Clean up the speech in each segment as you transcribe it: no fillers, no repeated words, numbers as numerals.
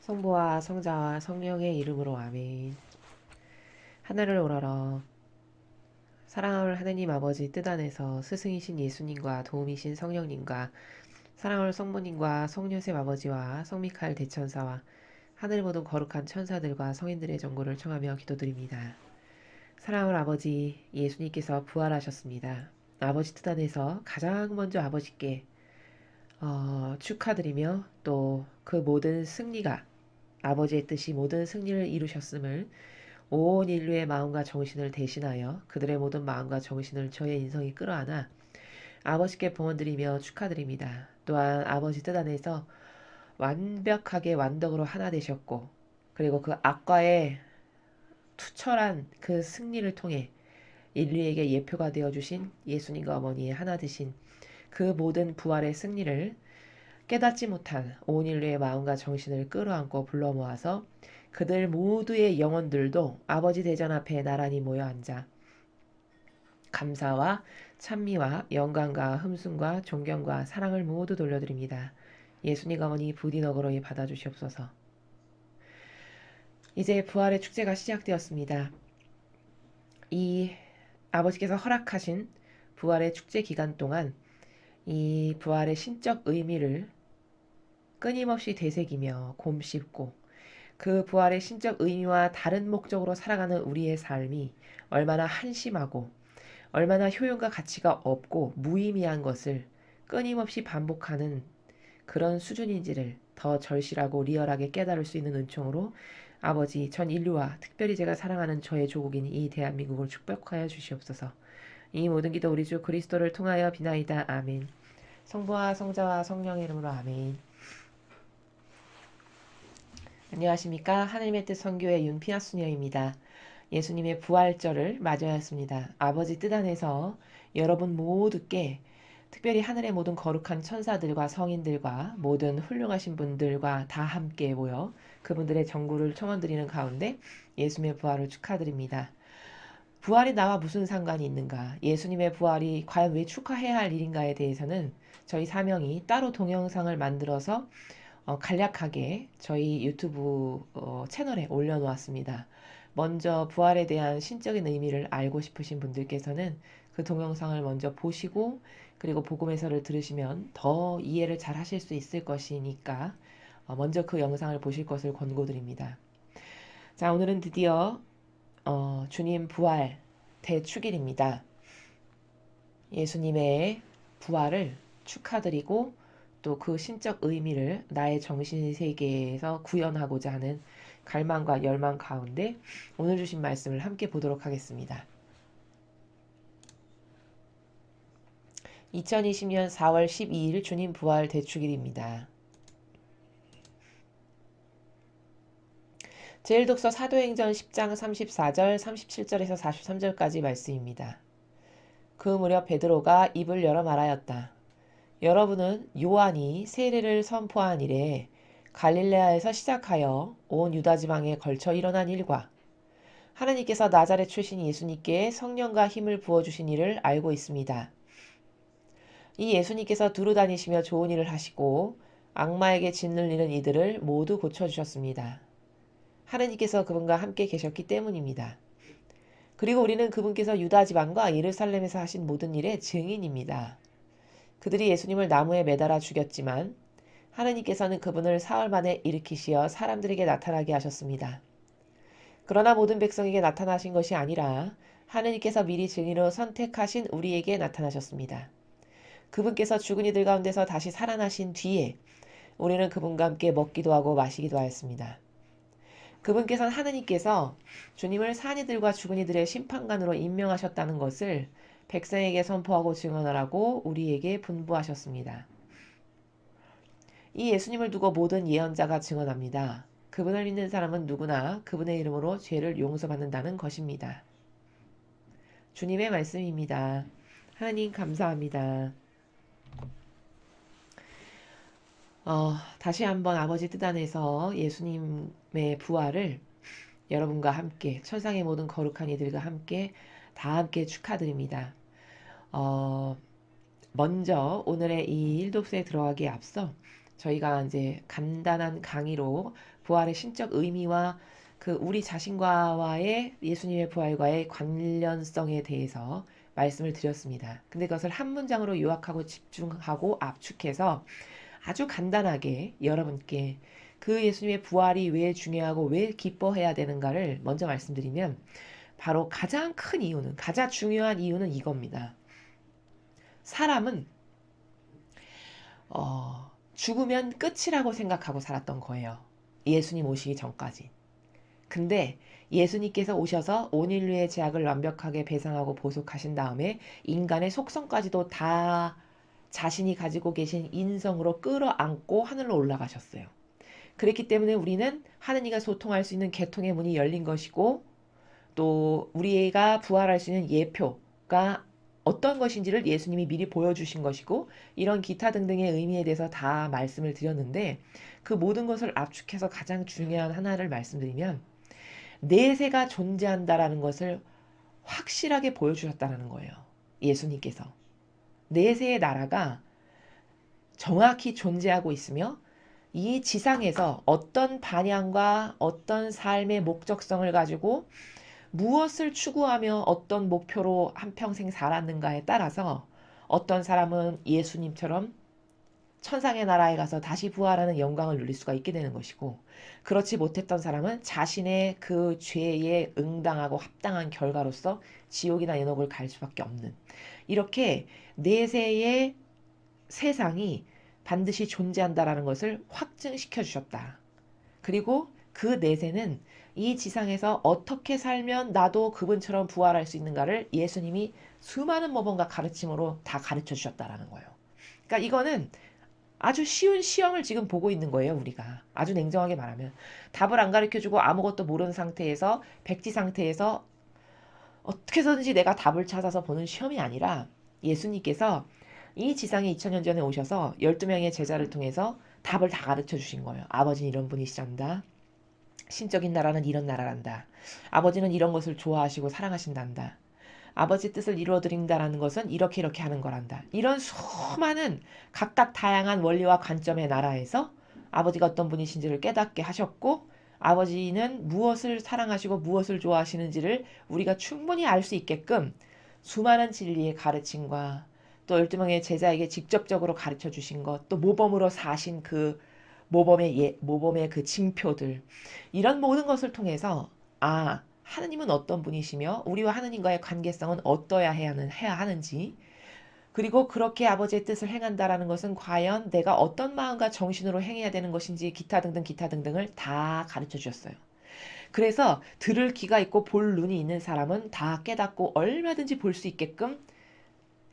성부와 성자와 성령의 이름으로 아멘. 하늘을 우러러 사랑할 하느님 아버지 뜻 안에서 스승이신 예수님과 도움이신 성령님과 사랑할 성모님과 성요셉 아버지와 성미카엘 대천사와 하늘 모든 거룩한 천사들과 성인들의 전고를 청하며 기도드립니다. 사랑할 아버지 예수님께서 부활하셨습니다. 아버지 뜻 안에서 가장 먼저 아버지께 축하드리며 또 그 모든 승리가 아버지의 뜻이 모든 승리를 이루셨음을 온 인류의 마음과 정신을 대신하여 그들의 모든 마음과 정신을 저의 인성이 끌어안아 아버지께 봉헌드리며 축하드립니다. 또한 아버지 뜻 안에서 완벽하게 완덕으로 하나 되셨고 그리고 그 악과의 투철한 그 승리를 통해 인류에게 예표가 되어주신 예수님과 어머니의 하나 되신 그 모든 부활의 승리를 깨닫지 못한 온 인류의 마음과 정신을 끌어안고 불러 모아서 그들 모두의 영혼들도 아버지 대전 앞에 나란히 모여 앉아 감사와 찬미와 영광과 흠숭과 존경과 사랑을 모두 돌려드립니다. 예수님 어머니 부디 너그러이 받아주시옵소서. 이제 부활의 축제가 시작되었습니다. 이 아버지께서 허락하신 부활의 축제 기간 동안 이 부활의 신적 의미를 끊임없이 되새기며 곰씹고 그 부활의 신적 의미와 다른 목적으로 살아가는 우리의 삶이 얼마나 한심하고 얼마나 효용과 가치가 없고 무의미한 것을 끊임없이 반복하는 그런 수준인지를 더 절실하고 리얼하게 깨달을 수 있는 은총으로 아버지 전 인류와 특별히 제가 사랑하는 저의 조국인 이 대한민국을 축복하여 주시옵소서. 이 모든 기도 우리 주 그리스도를 통하여 비나이다. 아멘. 성부와 성자와 성령의 이름으로 아멘. 안녕하십니까. 하나님의 뜻 선교의 윤피아 수녀입니다. 예수님의 부활절을 맞이하였습니다. 아버지 뜻 안에서 여러분 모두께 특별히 하늘의 모든 거룩한 천사들과 성인들과 모든 훌륭하신 분들과 다 함께 모여 그분들의 전구를 청원드리는 가운데 예수님의 부활을 축하드립니다. 부활이 나와 무슨 상관이 있는가? 예수님의 부활이 과연 왜 축하해야 할 일인가에 대해서는 저희 사명이 따로 동영상을 만들어서 간략하게 저희 유튜브 채널에 올려놓았습니다. 먼저 부활에 대한 신적인 의미를 알고 싶으신 분들께서는 그 동영상을 먼저 보시고 그리고 복음 해설을 들으시면 더 이해를 잘 하실 수 있을 것이니까 먼저 그 영상을 보실 것을 권고드립니다. 자, 오늘은 드디어 주님 부활 대축일입니다. 예수님의 부활을 축하드리고 또 그 신적 의미를 나의 정신 세계에서 구현하고자 하는 갈망과 열망 가운데 오늘 주신 말씀을 함께 보도록 하겠습니다. 2020년 4월 12일 주님 부활 대축일입니다. 제1독서 사도행전 10장 34절 37절에서 43절까지 말씀입니다. 그 무렵 베드로가 입을 열어 말하였다. 여러분은 요한이 세례를 선포한 이래 갈릴레아에서 시작하여 온 유다 지방에 걸쳐 일어난 일과 하나님께서 나자렛 출신 예수님께 성령과 힘을 부어주신 일을 알고 있습니다. 이 예수님께서 두루 다니시며 좋은 일을 하시고 악마에게 짓눌리는 이들을 모두 고쳐주셨습니다. 하나님께서 그분과 함께 계셨기 때문입니다. 그리고 우리는 그분께서 유다 지방과 예루살렘에서 하신 모든 일의 증인입니다. 그들이 예수님을 나무에 매달아 죽였지만 하나님께서는 그분을 사흘 만에 일으키시어 사람들에게 나타나게 하셨습니다. 그러나 모든 백성에게 나타나신 것이 아니라 하나님께서 미리 증인으로 선택하신 우리에게 나타나셨습니다. 그분께서 죽은 이들 가운데서 다시 살아나신 뒤에 우리는 그분과 함께 먹기도 하고 마시기도 하였습니다. 그분께서는 하느님께서 주님을 산 이들과 죽은 이들의 심판관으로 임명하셨다는 것을 백성에게 선포하고 증언하라고 우리에게 분부하셨습니다. 이 예수님을 두고 모든 예언자가 증언합니다. 그분을 믿는 사람은 누구나 그분의 이름으로 죄를 용서받는다는 것입니다. 주님의 말씀입니다. 하나님 감사합니다. 다시 한번 아버지 뜻 안에서 예수님의 부활을 여러분과 함께 천상의 모든 거룩한 이들과 함께 다 함께 축하드립니다. 먼저 오늘의 이 일독서에 들어가기에 앞서 저희가 이제 간단한 강의로 부활의 신적 의미와 그 우리 자신과의 예수님의 부활과의 관련성에 대해서 말씀을 드렸습니다. 근데 그것을 한 문장으로 요약하고 집중하고 압축해서 아주 간단하게 여러분께 그 예수님의 부활이 왜 중요하고 왜 기뻐해야 되는가를 먼저 말씀드리면 바로 가장 큰 이유는, 가장 중요한 이유는 이겁니다. 사람은 죽으면 끝이라고 생각하고 살았던 거예요. 예수님 오시기 전까지. 근데 예수님께서 오셔서 온 인류의 죄악을 완벽하게 배상하고 보속하신 다음에 인간의 속성까지도 다 자신이 가지고 계신 인성으로 끌어안고 하늘로 올라가셨어요. 그렇기 때문에 우리는 하느님과 소통할 수 있는 개통의 문이 열린 것이고 또 우리가 부활할 수 있는 예표가 어떤 것인지를 예수님이 미리 보여주신 것이고 이런 기타 등등의 의미에 대해서 다 말씀을 드렸는데 그 모든 것을 압축해서 가장 중요한 하나를 말씀드리면 내세가 존재한다라는 것을 확실하게 보여주셨다는 거예요. 예수님께서. 내세의 나라가 정확히 존재하고 있으며 이 지상에서 어떤 반향과 어떤 삶의 목적성을 가지고 무엇을 추구하며 어떤 목표로 한평생 살았는가에 따라서 어떤 사람은 예수님처럼 천상의 나라에 가서 다시 부활하는 영광을 누릴 수가 있게 되는 것이고 그렇지 못했던 사람은 자신의 그 죄에 응당하고 합당한 결과로서 지옥이나 연옥을 갈 수밖에 없는 이렇게 내세의 세상이 반드시 존재한다라는 것을 확증시켜 주셨다. 그리고 그 내세는 이 지상에서 어떻게 살면 나도 그분처럼 부활할 수 있는가를 예수님이 수많은 모범과 가르침으로 다 가르쳐 주셨다라는 거예요. 그러니까 이거는 아주 쉬운 시험을 지금 보고 있는 거예요, 우리가. 아주 냉정하게 말하면. 답을 안 가르쳐주고 아무것도 모르는 상태에서, 백지 상태에서 어떻게 해서든지 내가 답을 찾아서 보는 시험이 아니라 예수님께서 이 지상에 2000년 전에 오셔서 12명의 제자를 통해서 답을 다 가르쳐 주신 거예요. 아버지는 이런 분이시란다. 신적인 나라는 이런 나라란다. 아버지는 이런 것을 좋아하시고 사랑하신단다. 아버지 뜻을 이루어드린다라는 것은 이렇게 이렇게 하는 거란다. 이런 수많은 각각 다양한 원리와 관점의 나라에서 아버지가 어떤 분이신지를 깨닫게 하셨고 아버지는 무엇을 사랑하시고 무엇을 좋아하시는지를 우리가 충분히 알 수 있게끔 수많은 진리의 가르침과 또 12명의 제자에게 직접적으로 가르쳐 주신 것, 또 모범으로 사신 그 모범의 그 징표들 이런 모든 것을 통해서 하느님은 어떤 분이시며 우리와 하느님과의 관계성은 어떠해야 하는지 그리고 그렇게 아버지의 뜻을 행한다라는 것은 과연 내가 어떤 마음과 정신으로 행해야 되는 것인지 기타 등등을 다 가르쳐 주셨어요. 그래서 들을 귀가 있고 볼 눈이 있는 사람은 다 깨닫고 얼마든지 볼 수 있게끔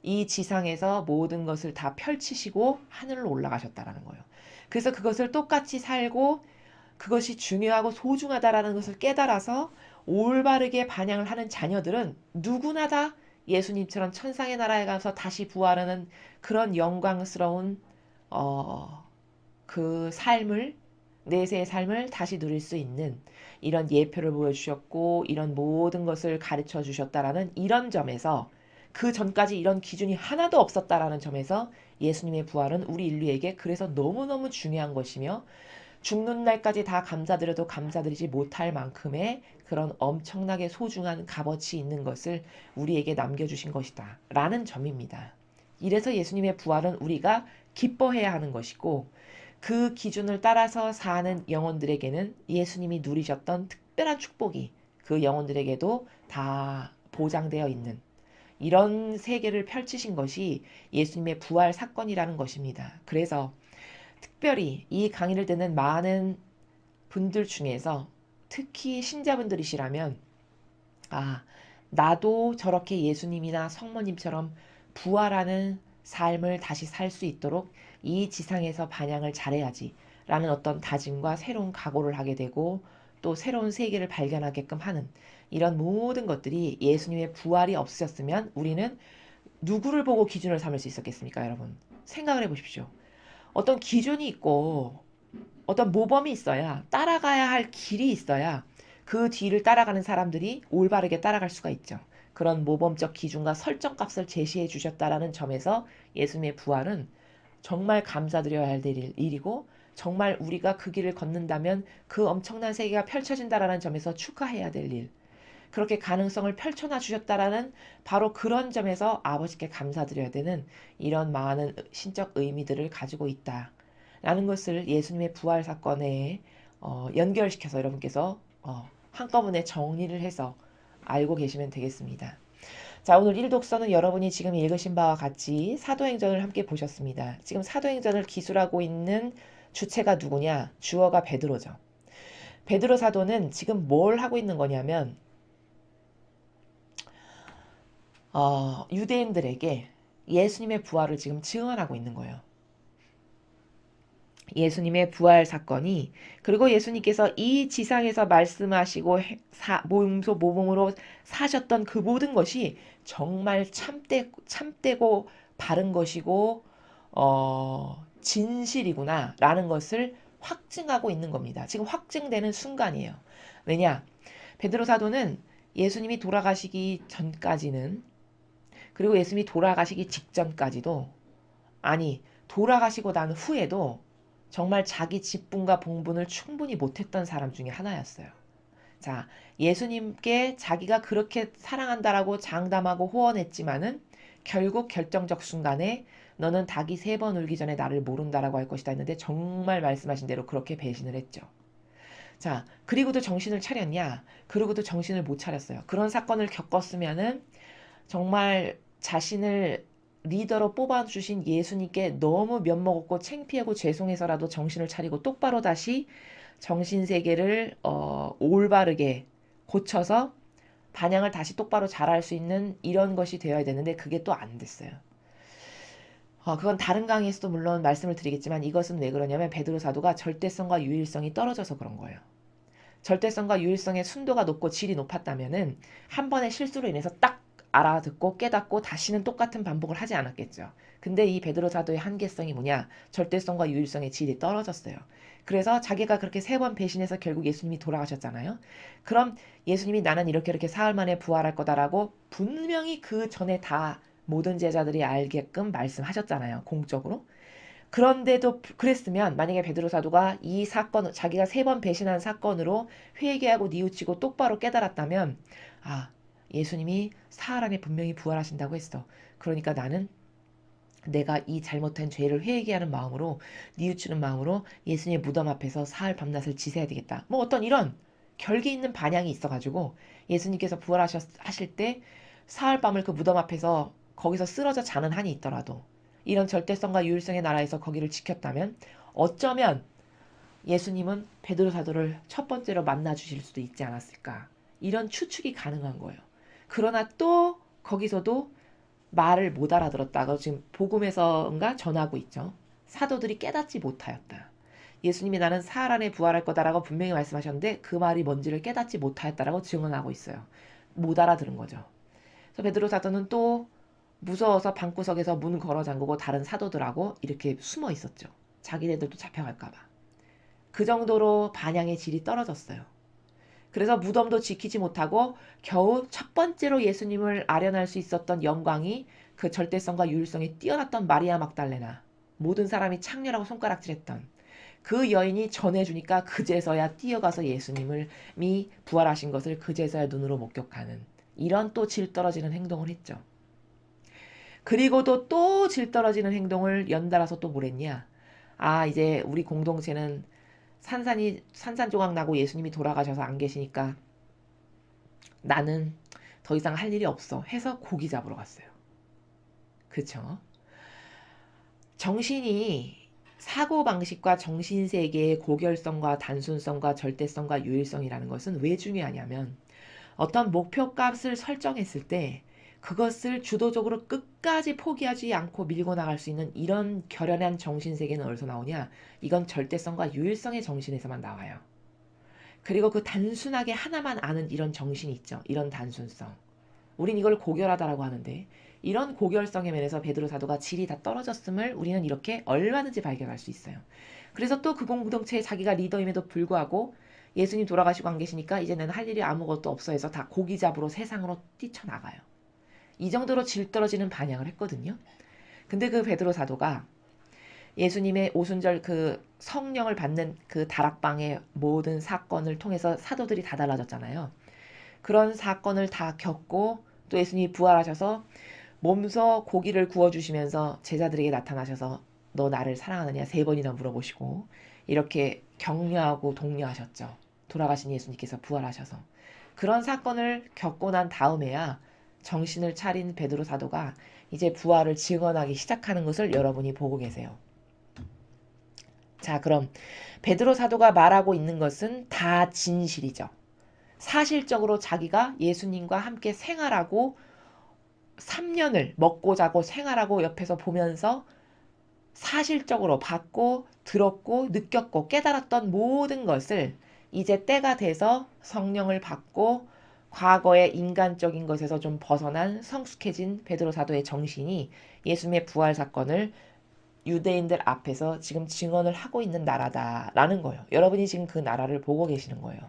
이 지상에서 모든 것을 다 펼치시고 하늘로 올라가셨다라는 거예요. 그래서 그것을 똑같이 살고 그것이 중요하고 소중하다라는 것을 깨달아서 올바르게 반영을 하는 자녀들은 누구나 다 예수님처럼 천상의 나라에 가서 다시 부활하는 그런 영광스러운 그 삶을 내세의 삶을 다시 누릴 수 있는 이런 예표를 보여주셨고 이런 모든 것을 가르쳐 주셨다라는 이런 점에서 그 전까지 이런 기준이 하나도 없었다라는 점에서 예수님의 부활은 우리 인류에게 그래서 너무너무 중요한 것이며 죽는 날까지 다 감사드려도 감사드리지 못할 만큼의 그런 엄청나게 소중한 값어치 있는 것을 우리에게 남겨주신 것이다 라는 점입니다. 이래서 예수님의 부활은 우리가 기뻐해야 하는 것이고 그 기준을 따라서 사는 영혼들에게는 예수님이 누리셨던 특별한 축복이 그 영혼들에게도 다 보장되어 있는 이런 세계를 펼치신 것이 예수님의 부활 사건이라는 것입니다. 그래서 특별히 이 강의를 듣는 많은 분들 중에서 특히 신자분들이시라면 나도 저렇게 예수님이나 성모님처럼 부활하는 삶을 다시 살 수 있도록 이 지상에서 반향을 잘해야지 라는 어떤 다짐과 새로운 각오를 하게 되고 또 새로운 세계를 발견하게끔 하는 이런 모든 것들이 예수님의 부활이 없으셨으면 우리는 누구를 보고 기준을 삼을 수 있었겠습니까, 여러분? 생각을 해보십시오. 어떤 기준이 있고 어떤 모범이 있어야 따라가야 할 길이 있어야 그 뒤를 따라가는 사람들이 올바르게 따라갈 수가 있죠. 그런 모범적 기준과 설정값을 제시해 주셨다라는 점에서 예수님의 부활은 정말 감사드려야 할 일이고 정말 우리가 그 길을 걷는다면 그 엄청난 세계가 펼쳐진다라는 점에서 축하해야 될 일. 그렇게 가능성을 펼쳐놔 주셨다라는 바로 그런 점에서 아버지께 감사드려야 되는 이런 많은 신적 의미들을 가지고 있다. 라는 것을 예수님의 부활 사건에 연결시켜서 여러분께서 한꺼번에 정리를 해서 알고 계시면 되겠습니다. 자, 오늘 1독서는 여러분이 지금 읽으신 바와 같이 사도행전을 함께 보셨습니다. 지금 사도행전을 기술하고 있는 주체가 누구냐? 주어가 베드로죠. 베드로 사도는 지금 뭘 하고 있는 거냐면 유대인들에게 예수님의 부활을 지금 증언하고 있는 거예요. 예수님의 부활 사건이 그리고 예수님께서 이 지상에서 말씀하시고 몸소 모범으로 사셨던 그 모든 것이 정말 참되고 바른 것이고 진실이구나 라는 것을 확증하고 있는 겁니다. 지금 확증되는 순간이에요. 왜냐? 베드로 사도는 예수님이 돌아가시기 전까지는 그리고 예수님이 돌아가시기 직전까지도 아니 돌아가시고 난 후에도 정말 자기 직분과 봉분을 충분히 못했던 사람 중에 하나였어요. 자, 예수님께 자기가 그렇게 사랑한다라고 장담하고 호언했지만은 결국 결정적 순간에 너는 닭이 3번 울기 전에 나를 모른다라고 할 것이다 했는데 정말 말씀하신 대로 그렇게 배신을 했죠. 자, 그리고도 정신을 차렸냐? 그리고도 정신을 못 차렸어요. 그런 사건을 겪었으면은 정말 자신을 리더로 뽑아주신 예수님께 너무 면목없고 창피하고 죄송해서라도 정신을 차리고 똑바로 다시 정신세계를 올바르게 고쳐서 반향을 다시 똑바로 잘할 수 있는 이런 것이 되어야 되는데 그게 또 안 됐어요. 그건 다른 강의에서도 물론 말씀을 드리겠지만 이것은 왜 그러냐면 베드로 사도가 절대성과 유일성이 떨어져서 그런 거예요. 절대성과 유일성의 순도가 높고 질이 높았다면은 한 번의 실수로 인해서 딱 알아듣고 깨닫고 다시는 똑같은 반복을 하지 않았겠죠. 근데 이 베드로 사도의 한계성이 뭐냐? 절대성과 유일성의 질이 떨어졌어요. 그래서 자기가 그렇게 3번 배신해서 결국 예수님이 돌아가셨잖아요. 그럼 예수님이 나는 이렇게 사흘 만에 부활할 거다라고 분명히 그 전에 다 모든 제자들이 알게끔 말씀하셨잖아요. 공적으로. 그런데도 그랬으면 만약에 베드로 사도가 이 사건 자기가 3번 배신한 사건으로 회개하고 뉘우치고 똑바로 깨달았다면 예수님이 사흘 안에 분명히 부활하신다고 했어. 그러니까 나는 내가 이 잘못한 죄를 회개하는 마음으로 뉘우치는 마음으로 예수님의 무덤 앞에서 사흘 밤낮을 지새야 되겠다. 뭐 어떤 이런 결기 있는 반향이 있어가지고 예수님께서 부활하실 때 사흘 밤을 그 무덤 앞에서 거기서 쓰러져 자는 한이 있더라도 이런 절대성과 유일성의 나라에서 거기를 지켰다면 어쩌면 예수님은 베드로 사도를 첫 번째로 만나 주실 수도 있지 않았을까. 이런 추측이 가능한 거예요. 그러나 또 거기서도 말을 못 알아들었다고 지금 복음에서인가 전하고 있죠. 사도들이 깨닫지 못하였다. 예수님이 나는 사흘 안에 부활할 거다라고 분명히 말씀하셨는데 그 말이 뭔지를 깨닫지 못하였다라고 증언하고 있어요. 못 알아들은 거죠. 그래서 베드로 사도는 또 무서워서 방구석에서 문 걸어 잠그고 다른 사도들하고 이렇게 숨어 있었죠. 자기네들도 잡혀갈까 봐. 그 정도로 반향의 질이 떨어졌어요. 그래서 무덤도 지키지 못하고 겨우 첫 번째로 예수님을 아련할 수 있었던 영광이 그 절대성과 유일성이 뛰어났던 마리아 막달레나 모든 사람이 창렬하고 손가락질했던 그 여인이 전해주니까 그제서야 뛰어가서 예수님이 부활하신 것을 그제서야 눈으로 목격하는 이런 또 질 떨어지는 행동을 했죠. 그리고도 또 질 떨어지는 행동을 연달아서 또 뭘 했냐. 이제 우리 공동체는 산산조각 나고 예수님이 돌아가셔서 안 계시니까 나는 더 이상 할 일이 없어 해서 고기 잡으러 갔어요. 그쵸? 정신이 사고방식과 정신세계의 고결성과 단순성과 절대성과 유일성이라는 것은 왜 중요하냐면 어떤 목표값을 설정했을 때 그것을 주도적으로 끝까지 포기하지 않고 밀고 나갈 수 있는 이런 결연한 정신세계는 어디서 나오냐? 이건 절대성과 유일성의 정신에서만 나와요. 그리고 그 단순하게 하나만 아는 이런 정신이 있죠. 이런 단순성. 우린 이걸 고결하다라고 하는데 이런 고결성의 면에서 베드로 사도가 질이 다 떨어졌음을 우리는 이렇게 얼마든지 발견할 수 있어요. 그래서 또 그 공동체에 자기가 리더임에도 불구하고 예수님 돌아가시고 안 계시니까 이제는 할 일이 아무것도 없어 해서 다 고기 잡으러 세상으로 뛰쳐나가요. 이 정도로 질 떨어지는 반향을 했거든요. 근데 그 베드로 사도가 예수님의 오순절 그 성령을 받는 그 다락방의 모든 사건을 통해서 사도들이 다 달라졌잖아요. 그런 사건을 다 겪고 또 예수님이 부활하셔서 몸소 고기를 구워주시면서 제자들에게 나타나셔서 너 나를 사랑하느냐 3번이나 물어보시고 이렇게 격려하고 독려하셨죠. 돌아가신 예수님께서 부활하셔서. 그런 사건을 겪고 난 다음에야 정신을 차린 베드로 사도가 이제 부활을 증언하기 시작하는 것을 여러분이 보고 계세요. 자, 그럼 베드로 사도가 말하고 있는 것은 다 진실이죠. 사실적으로 자기가 예수님과 함께 생활하고 3년을 먹고 자고 생활하고 옆에서 보면서 사실적으로 봤고 들었고 느꼈고 깨달았던 모든 것을 이제 때가 돼서 성령을 받고 과거의 인간적인 것에서 좀 벗어난 성숙해진 베드로 사도의 정신이 예수님의 부활 사건을 유대인들 앞에서 지금 증언을 하고 있는 나라다라는 거예요. 여러분이 지금 그 나라를 보고 계시는 거예요.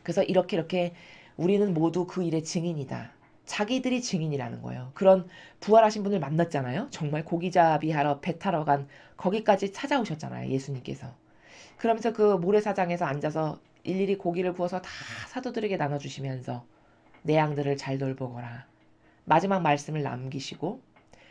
그래서 이렇게 우리는 모두 그 일의 증인이다. 자기들이 증인이라는 거예요. 그런 부활하신 분을 만났잖아요. 정말 고기잡이 하러 배 타러 간 거기까지 찾아오셨잖아요. 예수님께서. 그러면서 그 모래사장에서 앉아서 일일이 고기를 구워서 다 사도들에게 나눠주시면서 내 양들을 잘 돌보거라. 마지막 말씀을 남기시고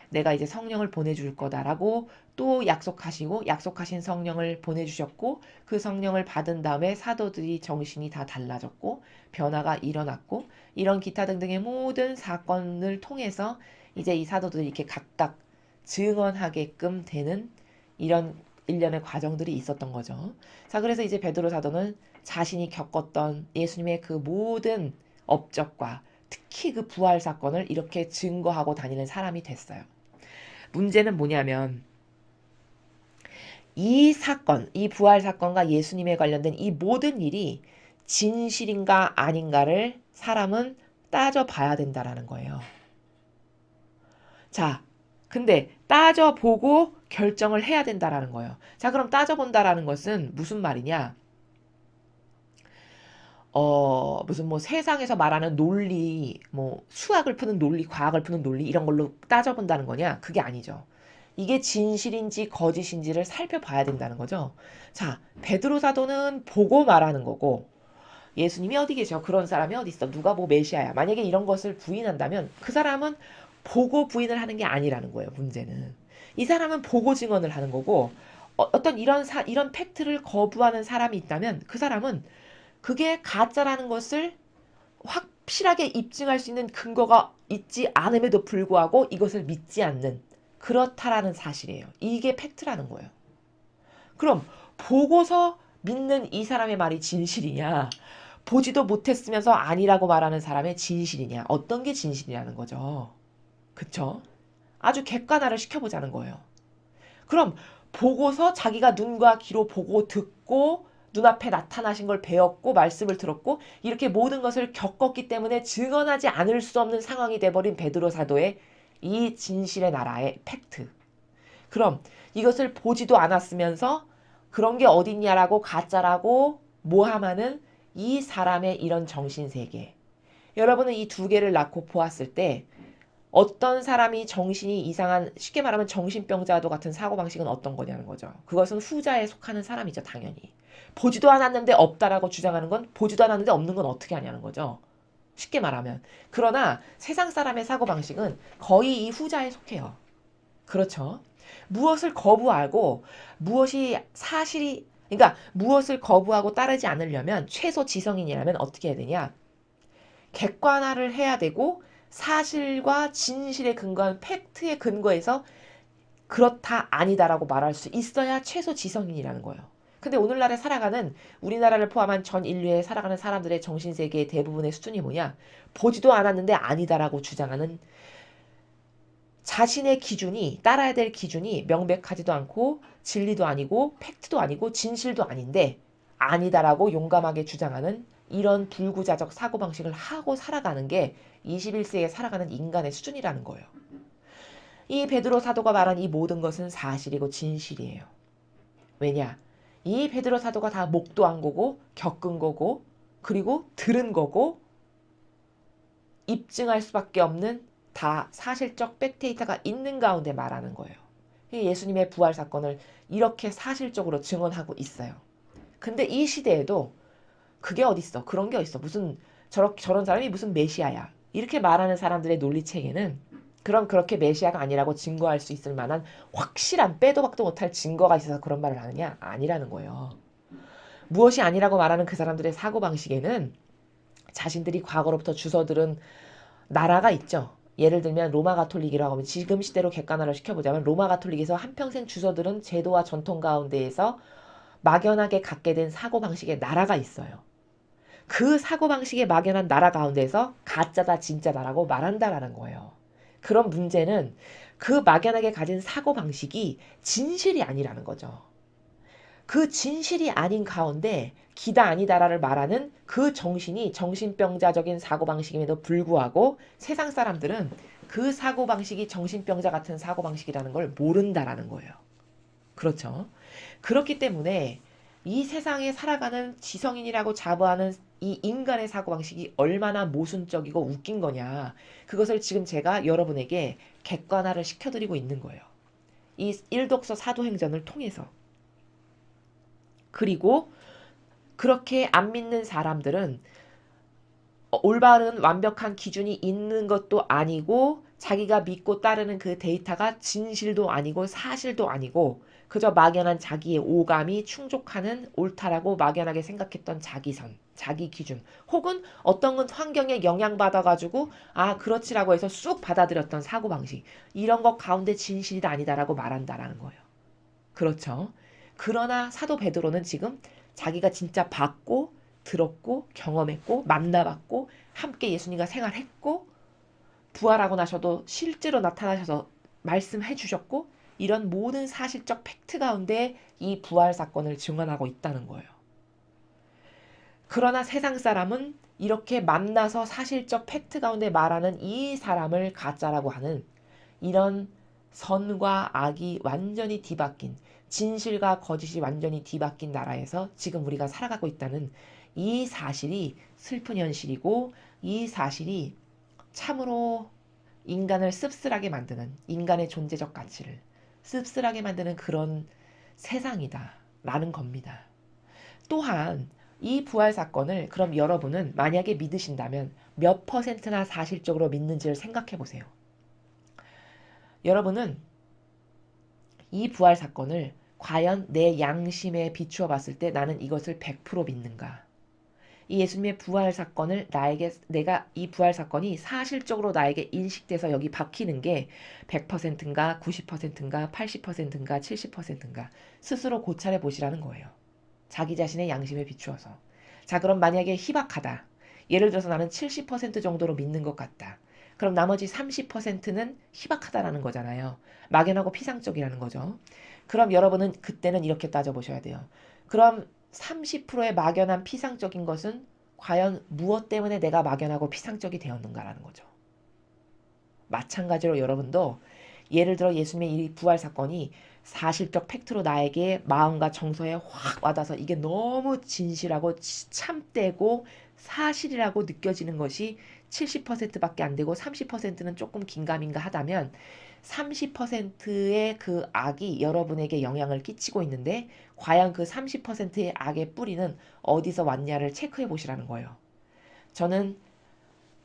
내가 이제 성령을 보내줄 거다라고 또 약속하시고 약속하신 성령을 보내주셨고 그 성령을 받은 다음에 사도들이 정신이 다 달라졌고 변화가 일어났고 이런 기타 등등의 모든 사건을 통해서 이제 이 사도들이 이렇게 각각 증언하게끔 되는 이런 일련의 과정들이 있었던 거죠. 자, 그래서 이제 베드로 사도는 자신이 겪었던 예수님의 그 모든 업적과 특히 그 부활 사건을 이렇게 증거하고 다니는 사람이 됐어요. 문제는 뭐냐면 이 사건, 이 부활 사건과 예수님에 관련된 이 모든 일이 진실인가 아닌가를 사람은 따져봐야 된다라는 거예요. 자, 근데 따져보고 결정을 해야 된다라는 거예요. 자, 그럼 따져본다라는 것은 무슨 말이냐? 무슨 뭐 세상에서 말하는 논리, 뭐 수학을 푸는 논리, 과학을 푸는 논리 이런 걸로 따져본다는 거냐? 그게 아니죠. 이게 진실인지 거짓인지를 살펴봐야 된다는 거죠. 자, 베드로 사도는 보고 말하는 거고 예수님이 어디 계셔? 그런 사람이 어디 있어? 누가 뭐 메시아야? 만약에 이런 것을 부인한다면 그 사람은 보고 부인을 하는 게 아니라는 거예요. 문제는. 이 사람은 보고 증언을 하는 거고 어떤 이런 팩트를 거부하는 사람이 있다면 그 사람은 그게 가짜라는 것을 확실하게 입증할 수 있는 근거가 있지 않음에도 불구하고 이것을 믿지 않는 그렇다라는 사실이에요. 이게 팩트라는 거예요. 그럼 보고서 믿는 이 사람의 말이 진실이냐? 보지도 못했으면서 아니라고 말하는 사람의 진실이냐? 어떤 게 진실이라는 거죠. 그쵸? 아주 객관화를 시켜보자는 거예요. 그럼 보고서 자기가 눈과 귀로 보고 듣고 눈앞에 나타나신 걸 배웠고 말씀을 들었고 이렇게 모든 것을 겪었기 때문에 증언하지 않을 수 없는 상황이 돼버린 베드로 사도의 이 진실의 나라의 팩트. 그럼 이것을 보지도 않았으면서 그런 게 어딨냐라고 가짜라고 모함하는 이 사람의 이런 정신세계. 여러분은 이 두 개를 낳고 보았을 때 어떤 사람이 정신이 이상한 쉽게 말하면 정신병자도 같은 사고방식은 어떤 거냐는 거죠. 그것은 후자에 속하는 사람이죠. 당연히. 보지도 않았는데 없다라고 주장하는 건 보지도 않았는데 없는 건 어떻게 하냐는 거죠. 쉽게 말하면. 그러나 세상 사람의 사고방식은 거의 이 후자에 속해요. 그렇죠. 무엇을 거부하고 무엇이 사실이 그러니까 무엇을 거부하고 따르지 않으려면 최소 지성인이라면 어떻게 해야 되냐? 객관화를 해야 되고 사실과 진실에 근거한 팩트에 근거해서 그렇다 아니다라고 말할 수 있어야 최소 지성인이라는 거예요. 근데 오늘날에 살아가는 우리나라를 포함한 전 인류에 살아가는 사람들의 정신세계의 대부분의 수준이 뭐냐? 보지도 않았는데 아니다라고 주장하는 자신의 기준이 따라야 될 기준이 명백하지도 않고 진리도 아니고 팩트도 아니고 진실도 아닌데 아니다라고 용감하게 주장하는 이런 불구자적 사고방식을 하고 살아가는 게 21세기에 살아가는 인간의 수준이라는 거예요. 이 베드로 사도가 말한 이 모든 것은 사실이고 진실이에요. 왜냐? 이 베드로 사도가 다 목도한 거고 겪은 거고 그리고 들은 거고 입증할 수밖에 없는 다 사실적 백데이터가 있는 가운데 말하는 거예요. 예수님의 부활 사건을 이렇게 사실적으로 증언하고 있어요. 근데 이 시대에도 그게 어딨어? 그런 게 어딨어? 무슨 저런 사람이 무슨 메시아야? 이렇게 말하는 사람들의 논리체계는 그럼 그렇게 메시아가 아니라고 증거할 수 있을 만한 확실한 빼도 박도 못할 증거가 있어서 그런 말을 하느냐? 아니라는 거예요. 무엇이 아니라고 말하는 그 사람들의 사고방식에는 자신들이 과거로부터 주워들은 나라가 있죠. 예를 들면 로마 가톨릭이라고 하면 지금 시대로 객관화를 시켜보자면 로마 가톨릭에서 한평생 주워들은 제도와 전통 가운데에서 막연하게 갖게 된 사고방식의 나라가 있어요. 그 사고방식의 막연한 나라 가운데서 가짜다 진짜다라고 말한다라는 거예요. 그런 문제는 그 막연하게 가진 사고방식이 진실이 아니라는 거죠. 그 진실이 아닌 가운데 기다 아니다라를 말하는 그 정신이 정신병자적인 사고방식임에도 불구하고 세상 사람들은 그 사고방식이 정신병자 같은 사고방식이라는 걸 모른다라는 거예요. 그렇죠. 그렇기 때문에 이 세상에 살아가는 지성인이라고 자부하는 이 인간의 사고방식이 얼마나 모순적이고 웃긴 거냐. 그것을 지금 제가 여러분에게 객관화를 시켜드리고 있는 거예요. 이 일독서 사도행전을 통해서. 그리고 그렇게 안 믿는 사람들은 올바른 완벽한 기준이 있는 것도 아니고 자기가 믿고 따르는 그 데이터가 진실도 아니고 사실도 아니고 그저 막연한 자기의 오감이 충족하는 옳다라고 막연하게 생각했던 자기선, 자기 기준 혹은 어떤 건 환경에 영향받아가지고 아 그렇지라고 해서 쑥 받아들였던 사고방식 이런 것 가운데 진실이다 아니다라고 말한다라는 거예요. 그렇죠. 그러나 사도 베드로는 지금 자기가 진짜 봤고 들었고 경험했고 만나봤고 함께 예수님과 생활했고 부활하고 나셔도 실제로 나타나셔서 말씀해 주셨고 이런 모든 사실적 팩트 가운데 이 부활 사건을 증언하고 있다는 거예요. 그러나 세상 사람은 이렇게 만나서 사실적 팩트 가운데 말하는 이 사람을 가짜라고 하는 이런 선과 악이 완전히 뒤바뀐 진실과 거짓이 완전히 뒤바뀐 나라에서 지금 우리가 살아가고 있다는 이 사실이 슬픈 현실이고 이 사실이 참으로 인간을 씁쓸하게 만드는 인간의 존재적 가치를 씁쓸하게 만드는 그런 세상이다 라는 겁니다. 또한 이 부활 사건을 그럼 여러분은 만약에 믿으신다면 몇 퍼센트나 사실적으로 믿는지를 생각해 보세요. 여러분은 이 부활 사건을 과연 내 양심에 비추어 봤을 때 나는 이것을 100% 믿는가? 이 예수님의 부활 사건을 내가 이 부활 사건이 사실적으로 나에게 인식돼서 여기 박히는 게 100%인가 90%인가 80%인가 70%인가 스스로 고찰해 보시라는 거예요. 자기 자신의 양심에 비추어서. 자, 그럼 만약에 희박하다. 예를 들어서 나는 70% 정도로 믿는 것 같다. 그럼 나머지 30%는 희박하다라는 거잖아요. 막연하고 피상적이라는 거죠. 그럼 여러분은 그때는 이렇게 따져보셔야 돼요. 그럼 30%의 막연한 피상적인 것은 과연 무엇 때문에 내가 막연하고 피상적이 되었는가라는 거죠. 마찬가지로 여러분도 예를 들어 예수님의 이 부활 사건이 사실적 팩트로 나에게 마음과 정서에 확 와닿아서 이게 너무 진실하고 참되고 사실이라고 느껴지는 것이 70%밖에 안 되고 30%는 조금 긴가민가 하다면 30%의 그 악이 여러분에게 영향을 끼치고 있는데 과연 그 30%의 악의 뿌리는 어디서 왔냐를 체크해 보시라는 거예요. 저는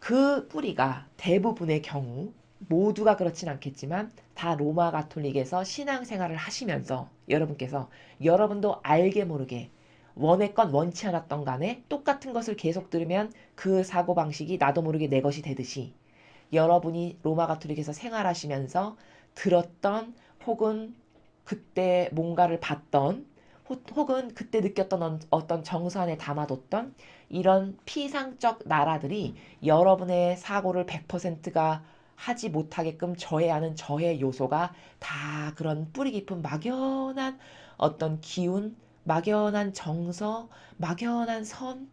그 뿌리가 대부분의 경우 모두가 그렇진 않겠지만 다 로마 가톨릭에서 신앙생활을 하시면서 여러분께서 여러분도 알게 모르게 원했건 원치 않았던 간에 똑같은 것을 계속 들으면 그 사고방식이 나도 모르게 내 것이 되듯이 여러분이 로마 가톨릭에서 생활하시면서 들었던 혹은 그때 뭔가를 봤던 혹은 그때 느꼈던 어떤 정서 안에 담아뒀던 이런 피상적 나라들이 여러분의 사고를 100%가 하지 못하게끔 저해하는 저해 요소가 다 그런 뿌리 깊은 막연한 어떤 기운, 막연한 정서, 막연한 선,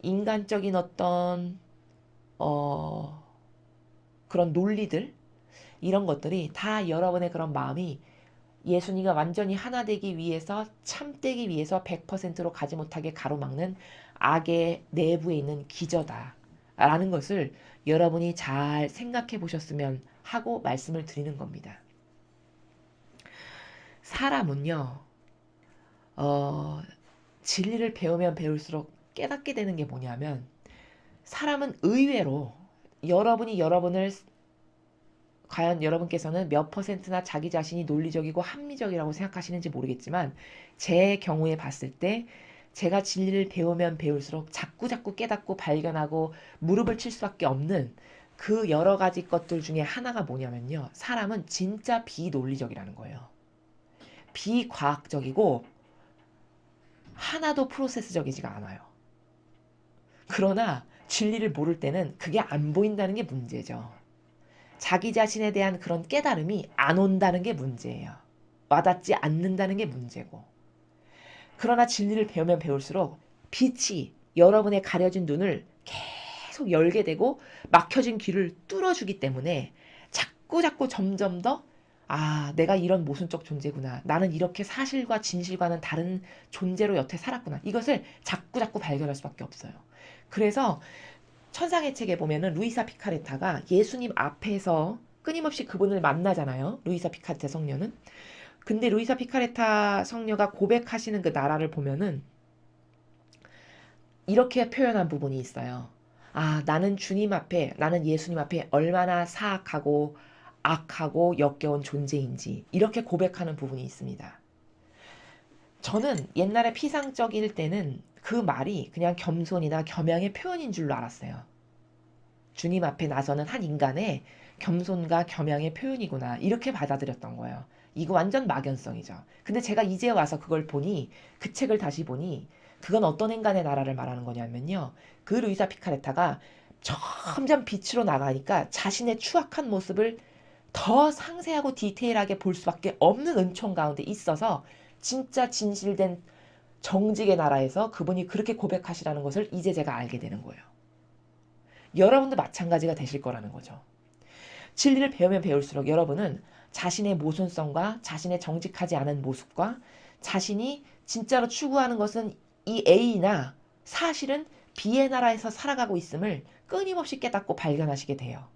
인간적인 어떤 그런 논리들 이런 것들이 다 여러분의 그런 마음이 예수님과 완전히 하나 되기 위해서 참되기 위해서 100%로 가지 못하게 가로막는 악의 내부에 있는 기저다 라는 것을 여러분이 잘 생각해 보셨으면 하고 말씀을 드리는 겁니다. 사람은요, 어, 진리를 배우면 배울수록 깨닫게 되는 게 뭐냐면, 사람은 의외로 여러분을 과연 여러분께서는 몇 퍼센트나 자기 자신이 논리적이고 합리적이라고 생각하시는지 모르겠지만, 제 경우에 봤을 때 제가 진리를 배우면 배울수록 자꾸자꾸 깨닫고 발견하고 무릎을 칠 수밖에 없는 그 여러 가지 것들 중에 하나가 뭐냐면요. 사람은 진짜 비논리적이라는 거예요. 비과학적이고 하나도 프로세스적이지가 않아요. 그러나 진리를 모를 때는 그게 안 보인다는 게 문제죠. 자기 자신에 대한 그런 깨달음이 안 온다는 게 문제예요. 와닿지 않는다는 게 문제고. 그러나 진리를 배우면 배울수록 빛이 여러분의 가려진 눈을 계속 열게 되고 막혀진 귀를 뚫어주기 때문에 자꾸 점점 더 내가 이런 모순적 존재구나. 나는 이렇게 사실과 진실과는 다른 존재로 여태 살았구나. 이것을 자꾸 발견할 수밖에 없어요. 그래서 천상의 책에 보면은 루이사 피카레타가 예수님 앞에서 끊임없이 그분을 만나잖아요. 루이사 피카레타 성녀는. 근데 루이사 피카레타 성녀가 고백하시는 그 나라를 보면은 이렇게 표현한 부분이 있어요. 나는 나는 예수님 앞에 얼마나 사악하고 악하고 역겨운 존재인지 이렇게 고백하는 부분이 있습니다. 저는 옛날에 피상적일 때는 그 말이 그냥 겸손이나 겸양의 표현인 줄로 알았어요. 주님 앞에 나서는 한 인간의 겸손과 겸양의 표현이구나 이렇게 받아들였던 거예요. 이거 완전 막연성이죠. 근데 제가 이제 와서 그걸 보니 그 책을 다시 보니 그건 어떤 인간의 나라를 말하는 거냐면요. 그 루이사 피카레타가 점점 빛으로 나가니까 자신의 추악한 모습을 더 상세하고 디테일하게 볼 수밖에 없는 은총 가운데 있어서 진짜 진실된 정직의 나라에서 그분이 그렇게 고백하시라는 것을 이제 제가 알게 되는 거예요. 여러분도 마찬가지가 되실 거라는 거죠. 진리를 배우면 배울수록 여러분은 자신의 모순성과 자신의 정직하지 않은 모습과 자신이 진짜로 추구하는 것은 이 A나 사실은 B의 나라에서 살아가고 있음을 끊임없이 깨닫고 발견하시게 돼요.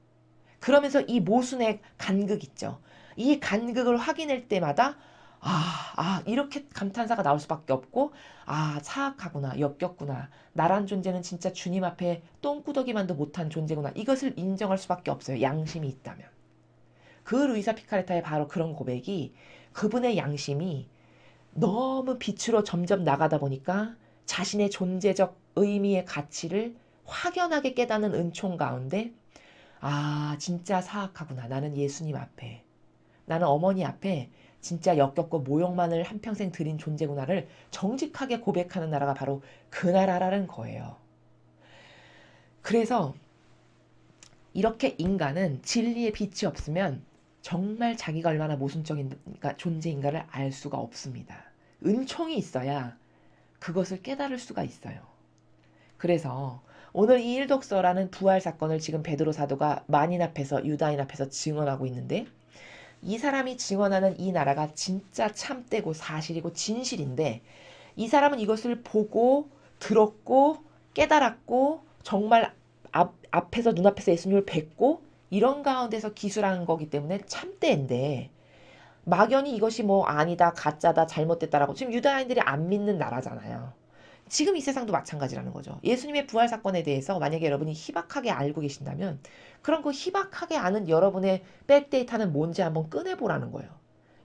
그러면서 이 모순의 간극 있죠. 이 간극을 확인할 때마다 이렇게 감탄사가 나올 수밖에 없고 사악하구나, 역겹구나. 나란 존재는 진짜 주님 앞에 똥구더기만도 못한 존재구나. 이것을 인정할 수밖에 없어요. 양심이 있다면. 그 루이사 피카레타의 바로 그런 고백이 그분의 양심이 너무 빛으로 점점 나가다 보니까 자신의 존재적 의미의 가치를 확연하게 깨닫는 은총 가운데 진짜 사악하구나. 나는 예수님 앞에. 나는 어머니 앞에 진짜 역겹고 모욕만을 한평생 들인 존재구나를 정직하게 고백하는 나라가 바로 그 나라라는 거예요. 그래서 이렇게 인간은 진리의 빛이 없으면 정말 자기가 얼마나 모순적인 존재인가를 알 수가 없습니다. 은총이 있어야 그것을 깨달을 수가 있어요. 그래서 오늘 이 일독서라는 부활 사건을 지금 베드로 사도가 만인 앞에서 유다인 앞에서 증언하고 있는데 이 사람이 증언하는 이 나라가 진짜 참되고 사실이고 진실인데 이 사람은 이것을 보고 들었고 깨달았고 정말 앞에서 눈앞에서 예수님을 뵙고 이런 가운데서 기술한 거기 때문에 참되인데 막연히 이것이 아니다 가짜다 잘못됐다라고 지금 유다인들이 안 믿는 나라잖아요. 지금 이 세상도 마찬가지라는 거죠. 예수님의 부활 사건에 대해서 만약에 여러분이 희박하게 알고 계신다면 그럼 그 희박하게 아는 여러분의 백데이터는 뭔지 한번 꺼내보라는 거예요.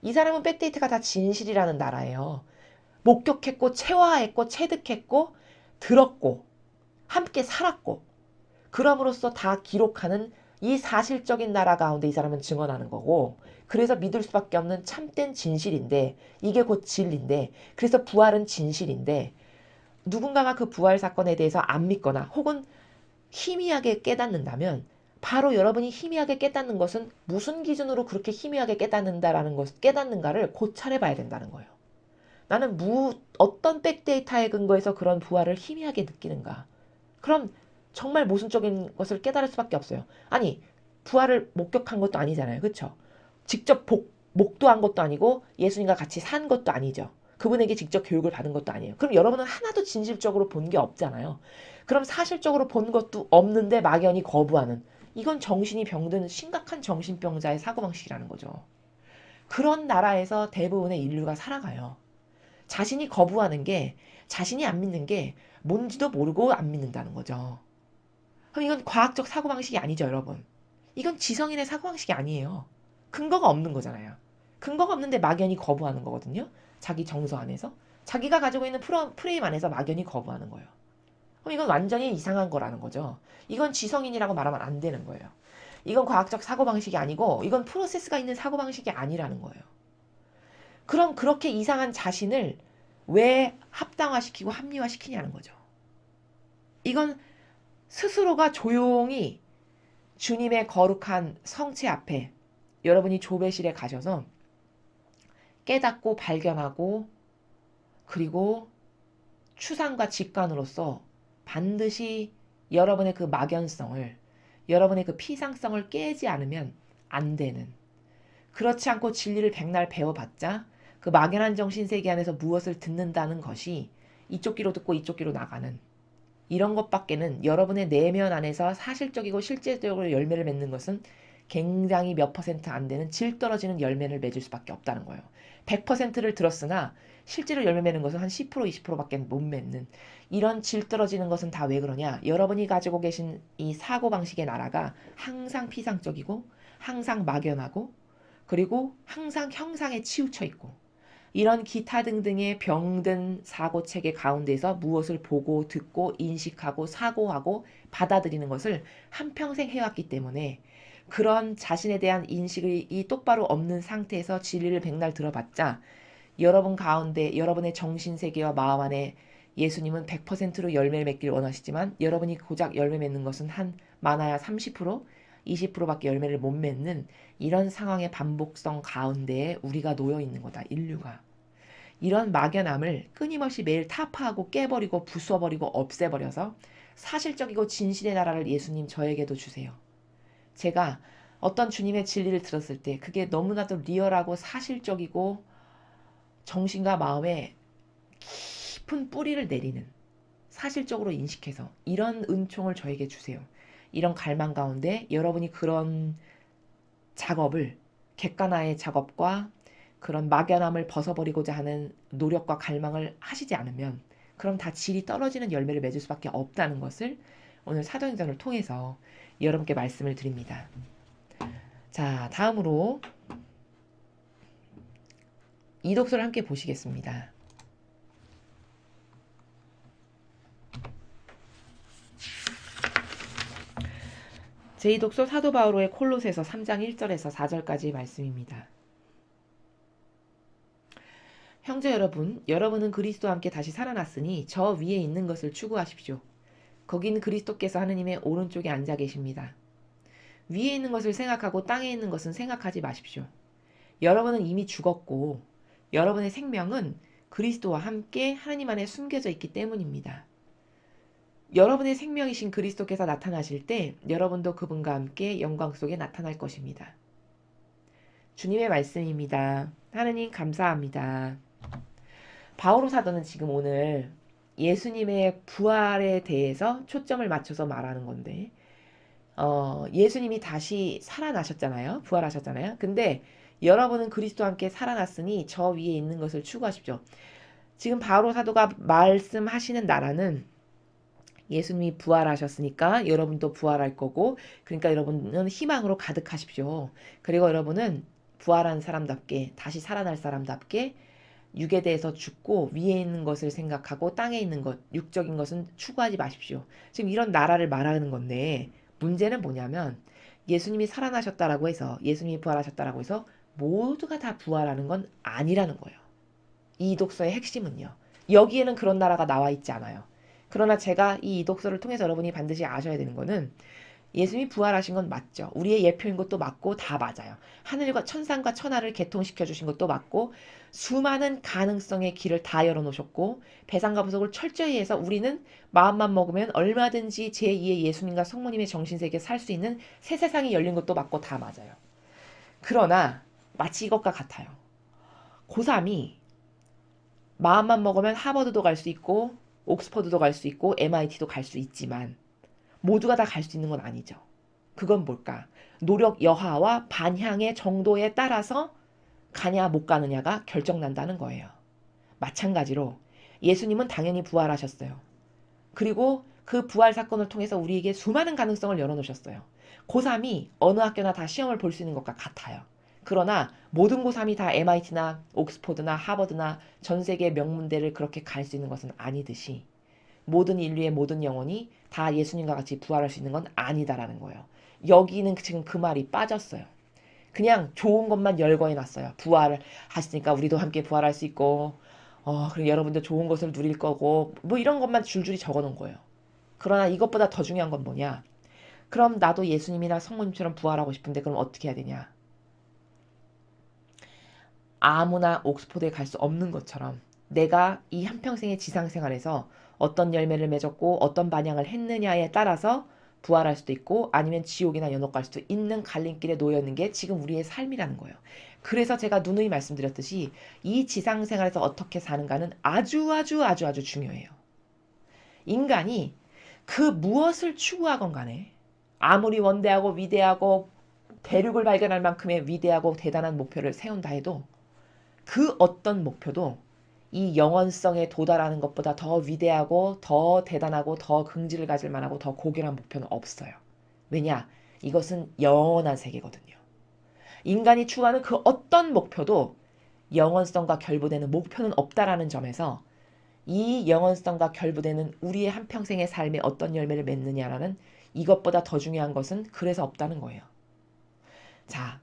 이 사람은 백데이터가 다 진실이라는 나라예요. 목격했고 체화했고 체득했고 들었고 함께 살았고 그럼으로써 다 기록하는 이 사실적인 나라 가운데 이 사람은 증언하는 거고 그래서 믿을 수밖에 없는 참된 진실인데 이게 곧 진리인데 그래서 부활은 진실인데 누군가가 그 부활 사건에 대해서 안 믿거나 혹은 희미하게 깨닫는다면 바로 여러분이 희미하게 깨닫는 것은 무슨 기준으로 그렇게 희미하게 깨닫는가를 고찰해 봐야 된다는 거예요. 나는 어떤 백데이터에 근거해서 그런 부활을 희미하게 느끼는가. 그럼 정말 모순적인 것을 깨달을 수밖에 없어요. 아니 부활을 목격한 것도 아니잖아요. 그렇죠? 직접 목도한 것도 아니고 예수님과 같이 산 것도 아니죠. 그분에게 직접 교육을 받은 것도 아니에요. 그럼 여러분은 하나도 진실적으로 본 게 없잖아요. 그럼 사실적으로 본 것도 없는데 막연히 거부하는 이건 정신이 병든 심각한 정신병자의 사고방식이라는 거죠. 그런 나라에서 대부분의 인류가 살아가요. 자신이 거부하는 게, 자신이 안 믿는 게 뭔지도 모르고 안 믿는다는 거죠. 그럼 이건 과학적 사고방식이 아니죠, 여러분. 이건 지성인의 사고방식이 아니에요. 근거가 없는 거잖아요. 근거가 없는데 막연히 거부하는 거거든요. 자기 정서 안에서. 자기가 가지고 있는 프레임 안에서 막연히 거부하는 거예요. 그럼 이건 완전히 이상한 거라는 거죠. 이건 지성인이라고 말하면 안 되는 거예요. 이건 과학적 사고방식이 아니고 이건 프로세스가 있는 사고방식이 아니라는 거예요. 그럼 그렇게 이상한 자신을 왜 합당화시키고 합리화시키냐는 거죠. 이건 스스로가 조용히 주님의 거룩한 성체 앞에 여러분이 조배실에 가셔서 깨닫고 발견하고 그리고 추상과 직관으로서 반드시 여러분의 그 막연성을, 여러분의 그 피상성을 깨지 않으면 안 되는, 그렇지 않고 진리를 백날 배워봤자 그 막연한 정신세계 안에서 무엇을 듣는다는 것이 이쪽 귀로 듣고 이쪽 귀로 나가는 이런 것밖에는 여러분의 내면 안에서 사실적이고 실제적으로 열매를 맺는 것은 굉장히 몇 퍼센트 안 되는 질 떨어지는 열매를 맺을 수밖에 없다는 거예요. 100%를 들었으나 실제로 열매 맺는 것은 한 10%, 20%밖에 못 맺는 이런 질 떨어지는 것은 다 왜 그러냐? 여러분이 가지고 계신 이 사고방식의 나라가 항상 피상적이고 항상 막연하고 그리고 항상 형상에 치우쳐 있고 이런 기타 등등의 병든 사고체계 가운데서 무엇을 보고 듣고 인식하고 사고하고 받아들이는 것을 한평생 해왔기 때문에 그런 자신에 대한 인식이 똑바로 없는 상태에서 진리를 백날 들어봤자 여러분 가운데 여러분의 정신세계와 마음 안에 예수님은 100%로 열매를 맺길 원하시지만 여러분이 고작 열매 맺는 것은 한 많아야 30%, 20%밖에 열매를 못 맺는 이런 상황의 반복성 가운데에 우리가 놓여 있는 거다. 인류가. 이런 막연함을 끊임없이 매일 타파하고 깨버리고 부숴버리고 없애버려서 사실적이고 진실의 나라를 예수님 저에게도 주세요. 제가 어떤 주님의 진리를 들었을 때 그게 너무나도 리얼하고 사실적이고 정신과 마음에 깊은 뿌리를 내리는 사실적으로 인식해서 이런 은총을 저에게 주세요. 이런 갈망 가운데 여러분이 그런 작업을 객관화의 작업과 그런 막연함을 벗어버리고자 하는 노력과 갈망을 하시지 않으면 그럼 다 질이 떨어지는 열매를 맺을 수밖에 없다는 것을 오늘 사도행전을 통해서 여러분께 말씀을 드립니다. 자, 다음으로 이독서를 함께 보시겠습니다. 제2독서 사도 바오로의 콜로새서 3장 1절에서 4절까지 말씀입니다. 형제 여러분, 여러분은 그리스도와 함께 다시 살아났으니 저 위에 있는 것을 추구하십시오. 거긴 그리스도께서 하느님의 오른쪽에 앉아 계십니다. 위에 있는 것을 생각하고 땅에 있는 것은 생각하지 마십시오. 여러분은 이미 죽었고 여러분의 생명은 그리스도와 함께 하나님 안에 숨겨져 있기 때문입니다. 여러분의 생명이신 그리스도께서 나타나실 때 여러분도 그분과 함께 영광 속에 나타날 것입니다. 주님의 말씀입니다. 하느님 감사합니다. 바오로 사도는 지금 오늘 예수님의 부활에 대해서 초점을 맞춰서 말하는 건데 예수님이 다시 살아나셨잖아요. 부활하셨잖아요. 근데 여러분은 그리스도와 함께 살아났으니 저 위에 있는 것을 추구하십시오. 지금 바오로 사도가 말씀하시는 나라는 예수님이 부활하셨으니까 여러분도 부활할 거고 그러니까 여러분은 희망으로 가득하십시오. 그리고 여러분은 부활한 사람답게 다시 살아날 사람답게 육에 대해서 죽고 위에 있는 것을 생각하고 땅에 있는 것, 육적인 것은 추구하지 마십시오. 지금 이런 나라를 말하는 건데 문제는 뭐냐면 예수님이 살아나셨다라고 해서 예수님이 부활하셨다라고 해서 모두가 다 부활하는 건 아니라는 거예요. 이 독서의 핵심은요. 여기에는 그런 나라가 나와 있지 않아요. 그러나 제가 이 독서를 통해서 여러분이 반드시 아셔야 되는 거는 예수님이 부활하신 건 맞죠. 우리의 예표인 것도 맞고 다 맞아요. 하늘과 천상과 천하를 개통시켜 주신 것도 맞고 수많은 가능성의 길을 다 열어놓으셨고 배상과 부속을 철저히 해서 우리는 마음만 먹으면 얼마든지 제2의 예수님과 성모님의 정신세계에 살 수 있는 새 세상이 열린 것도 맞고 다 맞아요. 그러나 마치 이것과 같아요. 고3이 마음만 먹으면 하버드도 갈 수 있고 옥스퍼드도 갈 수 있고 MIT도 갈 수 있지만 모두가 다 갈 수 있는 건 아니죠. 그건 뭘까? 노력 여하와 반향의 정도에 따라서 가냐 못 가느냐가 결정난다는 거예요. 마찬가지로 예수님은 당연히 부활하셨어요. 그리고 그 부활 사건을 통해서 우리에게 수많은 가능성을 열어놓으셨어요. 고3이 어느 학교나 다 시험을 볼 수 있는 것과 같아요. 그러나 모든 고3이 다 MIT나 옥스퍼드나 하버드나 전 세계 명문대를 그렇게 갈 수 있는 것은 아니듯이 모든 인류의 모든 영혼이 다 예수님과 같이 부활할 수 있는 건 아니다라는 거예요. 여기는 지금 그 말이 빠졌어요. 그냥 좋은 것만 열거해 놨어요. 부활을 하시니까 우리도 함께 부활할 수 있고 그리고 여러분도 좋은 것을 누릴 거고 뭐 이런 것만 줄줄이 적어 놓은 거예요. 그러나 이것보다 더 중요한 건 뭐냐? 그럼 나도 예수님이나 성모님처럼 부활하고 싶은데 그럼 어떻게 해야 되냐? 아무나 옥스포드에 갈 수 없는 것처럼 내가 이 한평생의 지상생활에서 어떤 열매를 맺었고 어떤 반향을 했느냐에 따라서 부활할 수도 있고 아니면 지옥이나 연옥 갈 수도 있는 갈림길에 놓여 있는 게 지금 우리의 삶이라는 거예요. 그래서 제가 누누이 말씀드렸듯이 이 지상생활에서 어떻게 사는가는 아주 중요해요. 인간이 그 무엇을 추구하건 간에 아무리 원대하고 위대하고 대륙을 발견할 만큼의 위대하고 대단한 목표를 세운다 해도 그 어떤 목표도 이 영원성에 도달하는 것보다 더 위대하고 더 대단하고 더 긍지를 가질 만하고 더 고결한 목표는 없어요. 왜냐? 이것은 영원한 세계거든요. 인간이 추구하는 그 어떤 목표도 영원성과 결부되는 목표는 없다라는 점에서 이 영원성과 결부되는 우리의 한평생의 삶에 어떤 열매를 맺느냐라는 이것보다 더 중요한 것은 그래서 없다는 거예요. 자,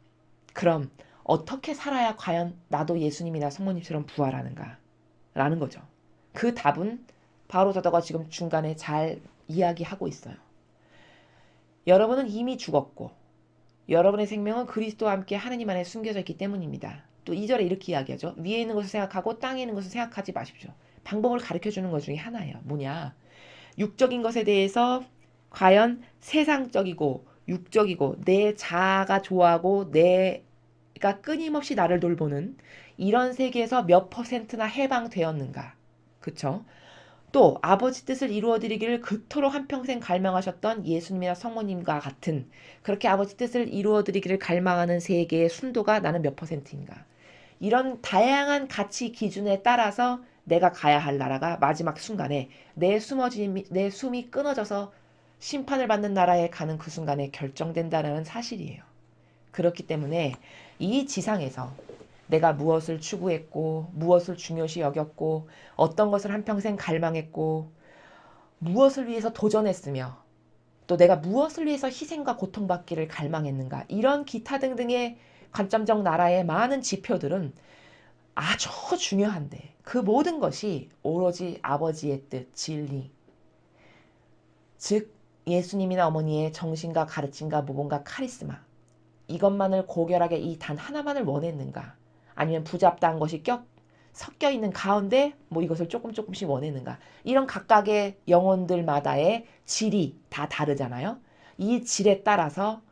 그럼 어떻게 살아야 과연 나도 예수님이나 성모님처럼 부활하는가? 라는 거죠. 그 답은 바로자다가 지금 중간에 잘 이야기하고 있어요. 여러분은 이미 죽었고 여러분의 생명은 그리스도와 함께 하느님 안에 숨겨져 있기 때문입니다. 또 2절에 이렇게 이야기하죠. 위에 있는 것을 생각하고 땅에 있는 것을 생각하지 마십시오. 방법을 가르쳐주는 것 중에 하나예요. 뭐냐? 육적인 것에 대해서 과연 세상적이고 육적이고 내 자아가 좋아하고 내가 끊임없이 나를 돌보는 이런 세계에서 몇 %나 해방되었는가? 그쵸? 또 아버지 뜻을 이루어드리기를 그토록 한평생 갈망하셨던 예수님이나 성모님과 같은 그렇게 아버지 뜻을 이루어드리기를 갈망하는 세계의 순도가 나는 몇 %인가? 이런 다양한 가치 기준에 따라서 내가 가야 할 나라가 마지막 순간에 내 숨이 끊어져서 심판을 받는 나라에 가는 그 순간에 결정된다는 사실이에요. 그렇기 때문에 이 지상에서 내가 무엇을 추구했고 무엇을 중요시 여겼고 어떤 것을 한평생 갈망했고 무엇을 위해서 도전했으며 또 내가 무엇을 위해서 희생과 고통받기를 갈망했는가 이런 기타 등등의 관점적 나라의 많은 지표들은 아주 중요한데 그 모든 것이 오로지 아버지의 뜻, 진리 즉 예수님이나 어머니의 정신과 가르침과 모범과 카리스마 이것만을 고결하게 이 단 하나만을 원했는가 아니면 부잡다한 것이 섞여 있는 가운데 뭐 이것을 조금씩 원했는가 이런 각각의 영혼들마다의 질이 다 다르잖아요. 이 질에 따라서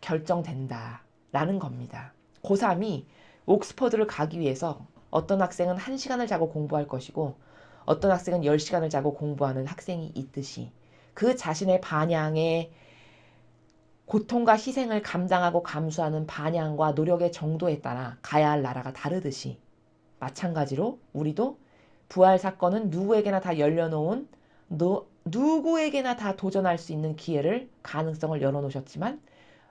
결정된다라는 겁니다. 고3이 옥스퍼드를 가기 위해서 어떤 학생은 1시간을 자고 공부할 것이고 어떤 학생은 10시간을 자고 공부하는 학생이 있듯이 그 자신의 반향의 고통과 희생을 감당하고 감수하는 반향과 노력의 정도에 따라 가야 할 나라가 다르듯이 마찬가지로 우리도 부활 사건은 누구에게나 다 열려놓은 누구에게나 다 도전할 수 있는 기회를 가능성을 열어놓으셨지만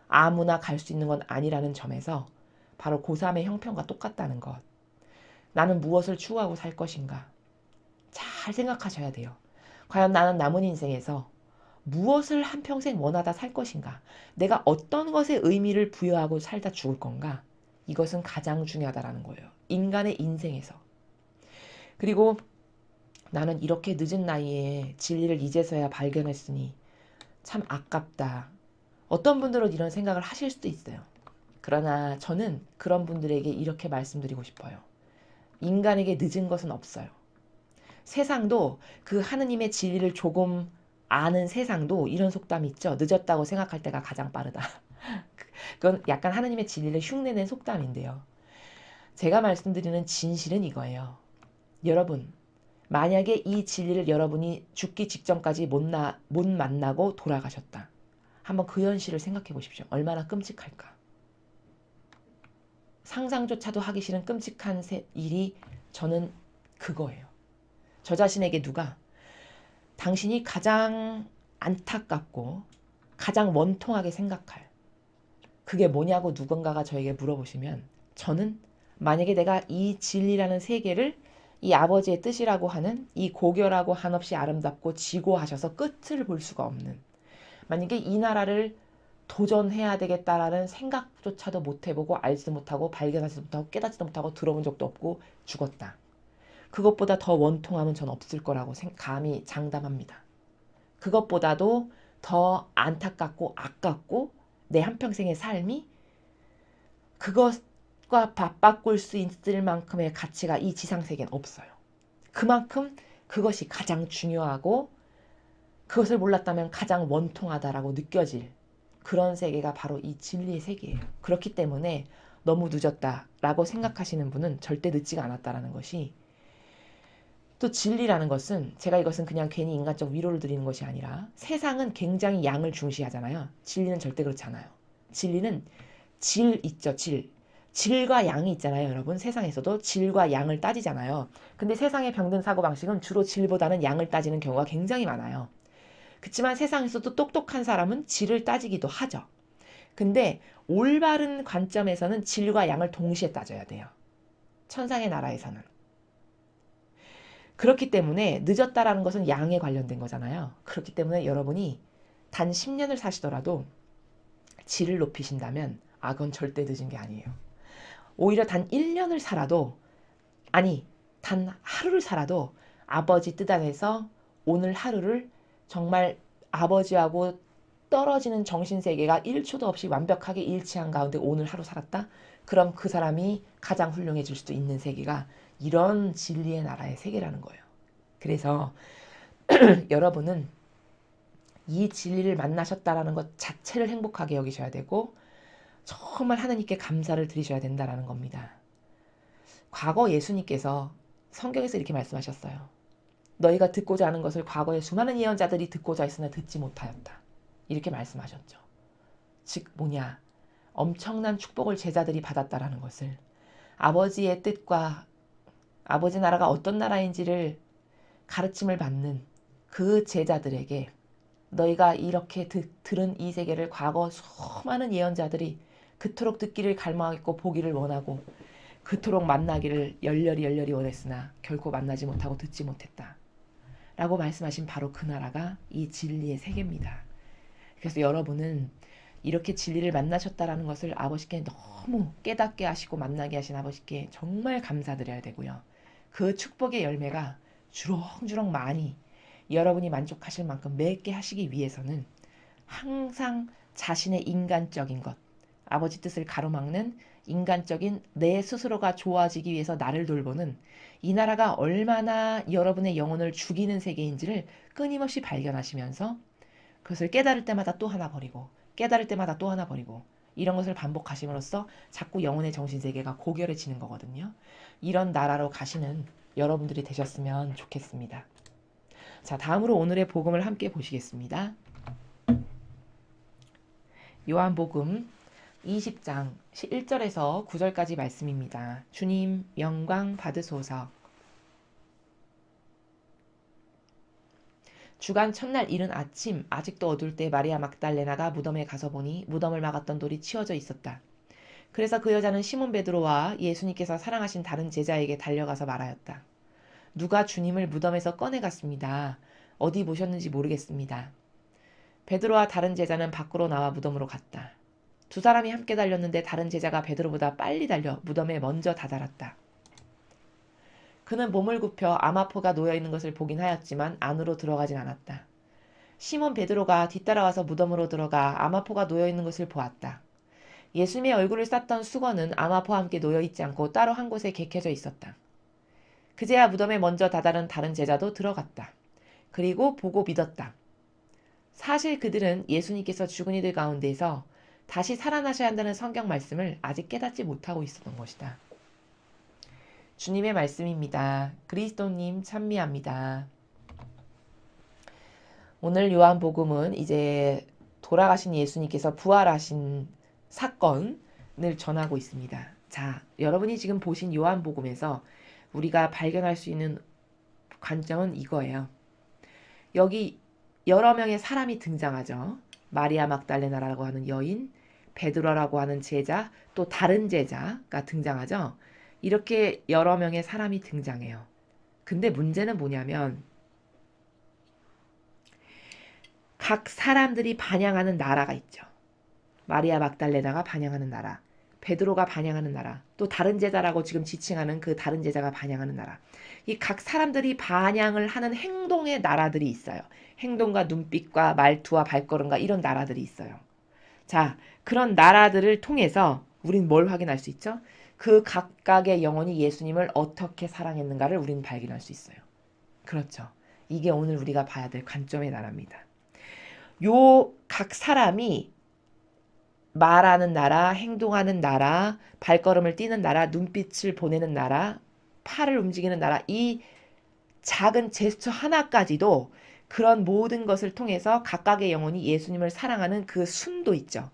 아무나 갈 수 있는 건 아니라는 점에서 바로 고3의 형편과 똑같다는 것. 나는 무엇을 추구하고 살 것인가? 잘 생각하셔야 돼요. 과연 나는 남은 인생에서 무엇을 한평생 원하다 살 것인가? 내가 어떤 것에 의미를 부여하고 살다 죽을 건가? 이것은 가장 중요하다라는 거예요. 인간의 인생에서. 그리고 나는 이렇게 늦은 나이에 진리를 이제서야 발견했으니 참 아깝다. 어떤 분들은 이런 생각을 하실 수도 있어요. 그러나 저는 그런 분들에게 이렇게 말씀드리고 싶어요. 인간에게 늦은 것은 없어요. 세상도 그 하느님의 진리를 조금 아는 세상도 이런 속담이 있죠. 늦었다고 생각할 때가 가장 빠르다. 그건 약간 하느님의 진리를 흉내낸 속담인데요. 제가 말씀드리는 진실은 이거예요. 여러분, 만약에 이 진리를 여러분이 죽기 직전까지 못 만나고 돌아가셨다. 한번 그 현실을 생각해 보십시오. 얼마나 끔찍할까. 상상조차도 하기 싫은 끔찍한 일이 저는 그거예요. 저 자신에게 누가 당신이 가장 안타깝고 가장 원통하게 생각할 그게 뭐냐고 누군가가 저에게 물어보시면 저는 만약에 내가 이 진리라는 세계를 이 아버지의 뜻이라고 하는 이 고결하고 한없이 아름답고 지고하셔서 끝을 볼 수가 없는 만약에 이 나라를 도전해야 되겠다라는 생각조차도 못 해보고 알지도 못하고 발견하지도 못하고 깨닫지도 못하고 들어본 적도 없고 죽었다. 그것보다 더 원통함은 전 없을 거라고 감히 장담합니다. 그것보다도 더 안타깝고 아깝고 내 한평생의 삶이 그것과 맞바꿀 수 있을 만큼의 가치가 이 지상세계는 없어요. 그만큼 그것이 가장 중요하고 그것을 몰랐다면 가장 원통하다라고 느껴질 그런 세계가 바로 이 진리의 세계예요. 그렇기 때문에 너무 늦었다라고 생각하시는 분은 절대 늦지가 않았다라는 것이 또 진리라는 것은 제가 이것은 그냥 괜히 인간적 위로를 드리는 것이 아니라 세상은 굉장히 양을 중시하잖아요. 진리는 절대 그렇지 않아요. 진리는 질 있죠. 질과 양이 있잖아요. 여러분 세상에서도 질과 양을 따지잖아요. 근데 세상의 병든 사고방식은 주로 질보다는 양을 따지는 경우가 굉장히 많아요. 그렇지만 세상에서도 똑똑한 사람은 질을 따지기도 하죠. 근데 올바른 관점에서는 질과 양을 동시에 따져야 돼요. 천상의 나라에서는. 그렇기 때문에 늦었다라는 것은 양에 관련된 거잖아요. 그렇기 때문에 여러분이 단 10년을 사시더라도 질을 높이신다면 그건 절대 늦은 게 아니에요. 오히려 단 1년을 살아도 아니 단 하루를 살아도 아버지 뜻 안에서 오늘 하루를 정말 아버지하고 떨어지는 정신세계가 1초도 없이 완벽하게 일치한 가운데 오늘 하루 살았다? 그럼 그 사람이 가장 훌륭해질 수도 있는 세계가 이런 진리의 나라의 세계라는 거예요. 그래서 여러분은 이 진리를 만나셨다라는 것 자체를 행복하게 여기셔야 되고 정말 하나님께 감사를 드리셔야 된다라는 겁니다. 과거 예수님께서 성경에서 이렇게 말씀하셨어요. 너희가 듣고자 하는 것을 과거에 수많은 예언자들이 듣고자 했으나 듣지 못하였다. 이렇게 말씀하셨죠. 즉 뭐냐? 엄청난 축복을 제자들이 받았다라는 것을 아버지의 뜻과 아버지 나라가 어떤 나라인지를 가르침을 받는 그 제자들에게 너희가 이렇게 들은 이 세계를 과거 수많은 예언자들이 그토록 듣기를 갈망했고 보기를 원하고 그토록 만나기를 열렬히 원했으나 결코 만나지 못하고 듣지 못했다. 라고 말씀하신 바로 그 나라가 이 진리의 세계입니다. 그래서 여러분은 이렇게 진리를 만나셨다라는 것을 아버지께 너무 깨닫게 하시고 만나게 하신 아버지께 정말 감사드려야 되고요. 그 축복의 열매가 주렁주렁 많이 여러분이 만족하실 만큼 맺게 하시기 위해서는 항상 자신의 인간적인 것, 아버지 뜻을 가로막는 인간적인 내 스스로가 좋아지기 위해서 나를 돌보는 이 나라가 얼마나 여러분의 영혼을 죽이는 세계인지를 끊임없이 발견하시면서 그것을 깨달을 때마다 또 하나 버리고 깨달을 때마다 또 하나 버리고 이런 것을 반복하심으로써 자꾸 영혼의 정신세계가 고결해지는 거거든요. 이런 나라로 가시는 여러분들이 되셨으면 좋겠습니다. 자, 다음으로 오늘의 복음을 함께 보시겠습니다. 요한복음 20장 1절에서 9절까지 말씀입니다. 주님 영광 받으소서. 주간 첫날 이른 아침 아직도 어두울 때 마리아 막달레나가 무덤에 가서 보니 무덤을 막았던 돌이 치워져 있었다. 그래서 그 여자는 시몬 베드로와 예수님께서 사랑하신 다른 제자에게 달려가서 말하였다. 누가 주님을 무덤에서 꺼내갔습니다. 어디 보셨는지 모르겠습니다. 베드로와 다른 제자는 밖으로 나와 무덤으로 갔다. 두 사람이 함께 달렸는데 다른 제자가 베드로보다 빨리 달려 무덤에 먼저 다다랐다. 그는 몸을 굽혀 암화포가 놓여있는 것을 보긴 하였지만 안으로 들어가진 않았다. 시몬 베드로가 뒤따라와서 무덤으로 들어가 암화포가 놓여있는 것을 보았다. 예수님의 얼굴을 쌌던 수건은 암화포와 함께 놓여있지 않고 따로 한 곳에 개켜져 있었다. 그제야 무덤에 먼저 다다른 다른 제자도 들어갔다. 그리고 보고 믿었다. 사실 그들은 예수님께서 죽은 이들 가운데에서 다시 살아나셔야 한다는 성경 말씀을 아직 깨닫지 못하고 있었던 것이다. 주님의 말씀입니다. 그리스도님 찬미합니다. 오늘 요한복음은 이제 돌아가신 예수님께서 부활하신 사건을 전하고 있습니다. 자, 여러분이 지금 보신 요한복음에서 우리가 발견할 수 있는 관점은 이거예요. 여기 여러 명의 사람이 등장하죠. 마리아 막달레나라고 하는 여인, 베드로라고 하는 제자, 또 다른 제자가 등장하죠. 이렇게 여러 명의 사람이 등장해요. 근데 문제는 뭐냐면 각 사람들이 반향하는 나라가 있죠. 마리아 막달레나가 반향하는 나라, 베드로가 반향하는 나라, 또 다른 제자라고 지금 지칭하는 그 다른 제자가 반향하는 나라. 이 각 사람들이 반향을 하는 행동의 나라들이 있어요. 행동과 눈빛과 말투와 발걸음과 이런 나라들이 있어요. 자, 그런 나라들을 통해서 우린 뭘 확인할 수 있죠? 그 각각의 영혼이 예수님을 어떻게 사랑했는가를 우린 발견할 수 있어요. 그렇죠. 이게 오늘 우리가 봐야 될 관점의 나라입니다. 요 각 사람이 말하는 나라, 행동하는 나라, 발걸음을 띄는 나라, 눈빛을 보내는 나라, 팔을 움직이는 나라, 이 작은 제스처 하나까지도 그런 모든 것을 통해서 각각의 영혼이 예수님을 사랑하는 그 순도 있죠.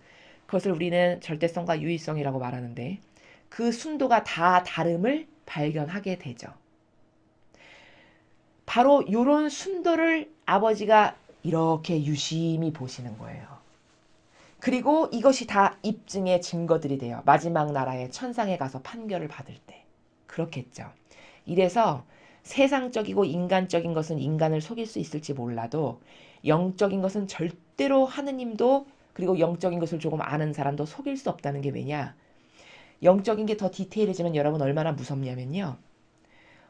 그것을 우리는 절대성과 유의성이라고 말하는데 그 순도가 다 다름을 발견하게 되죠. 바로 이런 순도를 아버지가 이렇게 유심히 보시는 거예요. 그리고 이것이 다 입증의 증거들이 돼요. 마지막 나라의 천상에 가서 판결을 받을 때. 그렇겠죠. 이래서 세상적이고 인간적인 것은 인간을 속일 수 있을지 몰라도 영적인 것은 절대로 하느님도 그리고 영적인 것을 조금 아는 사람도 속일 수 없다는 게 왜냐? 영적인 게 더 디테일해지면 여러분 얼마나 무섭냐면요.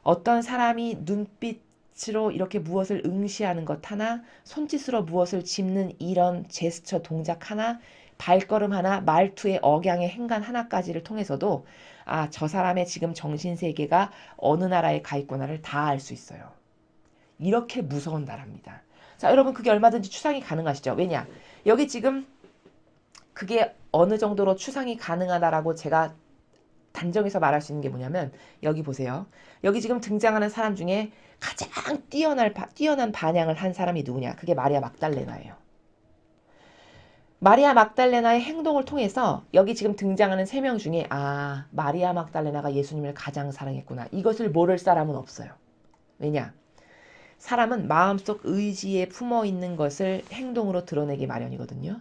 어떤 사람이 눈빛으로 이렇게 무엇을 응시하는 것 하나, 손짓으로 무엇을 짚는 이런 제스처 동작 하나, 발걸음 하나, 말투의 억양의 행간 하나까지를 통해서도 아, 저 사람의 지금 정신세계가 어느 나라에 가 있구나를 다 알 수 있어요. 이렇게 무서운 나라입니다. 자, 여러분 그게 얼마든지 추상이 가능하시죠? 왜냐? 여기 지금 그게 어느 정도로 추상이 가능하다라고 제가 단정해서 말할 수 있는 게 뭐냐면 여기 보세요. 여기 지금 등장하는 사람 중에 가장 뛰어난 반향을 한 사람이 누구냐? 그게 마리아 막달레나예요. 마리아 막달레나의 행동을 통해서 여기 지금 등장하는 3명 중에 아, 마리아 막달레나가 예수님을 가장 사랑했구나. 이것을 모를 사람은 없어요. 왜냐? 사람은 마음속 의지에 품어있는 것을 행동으로 드러내기 마련이거든요.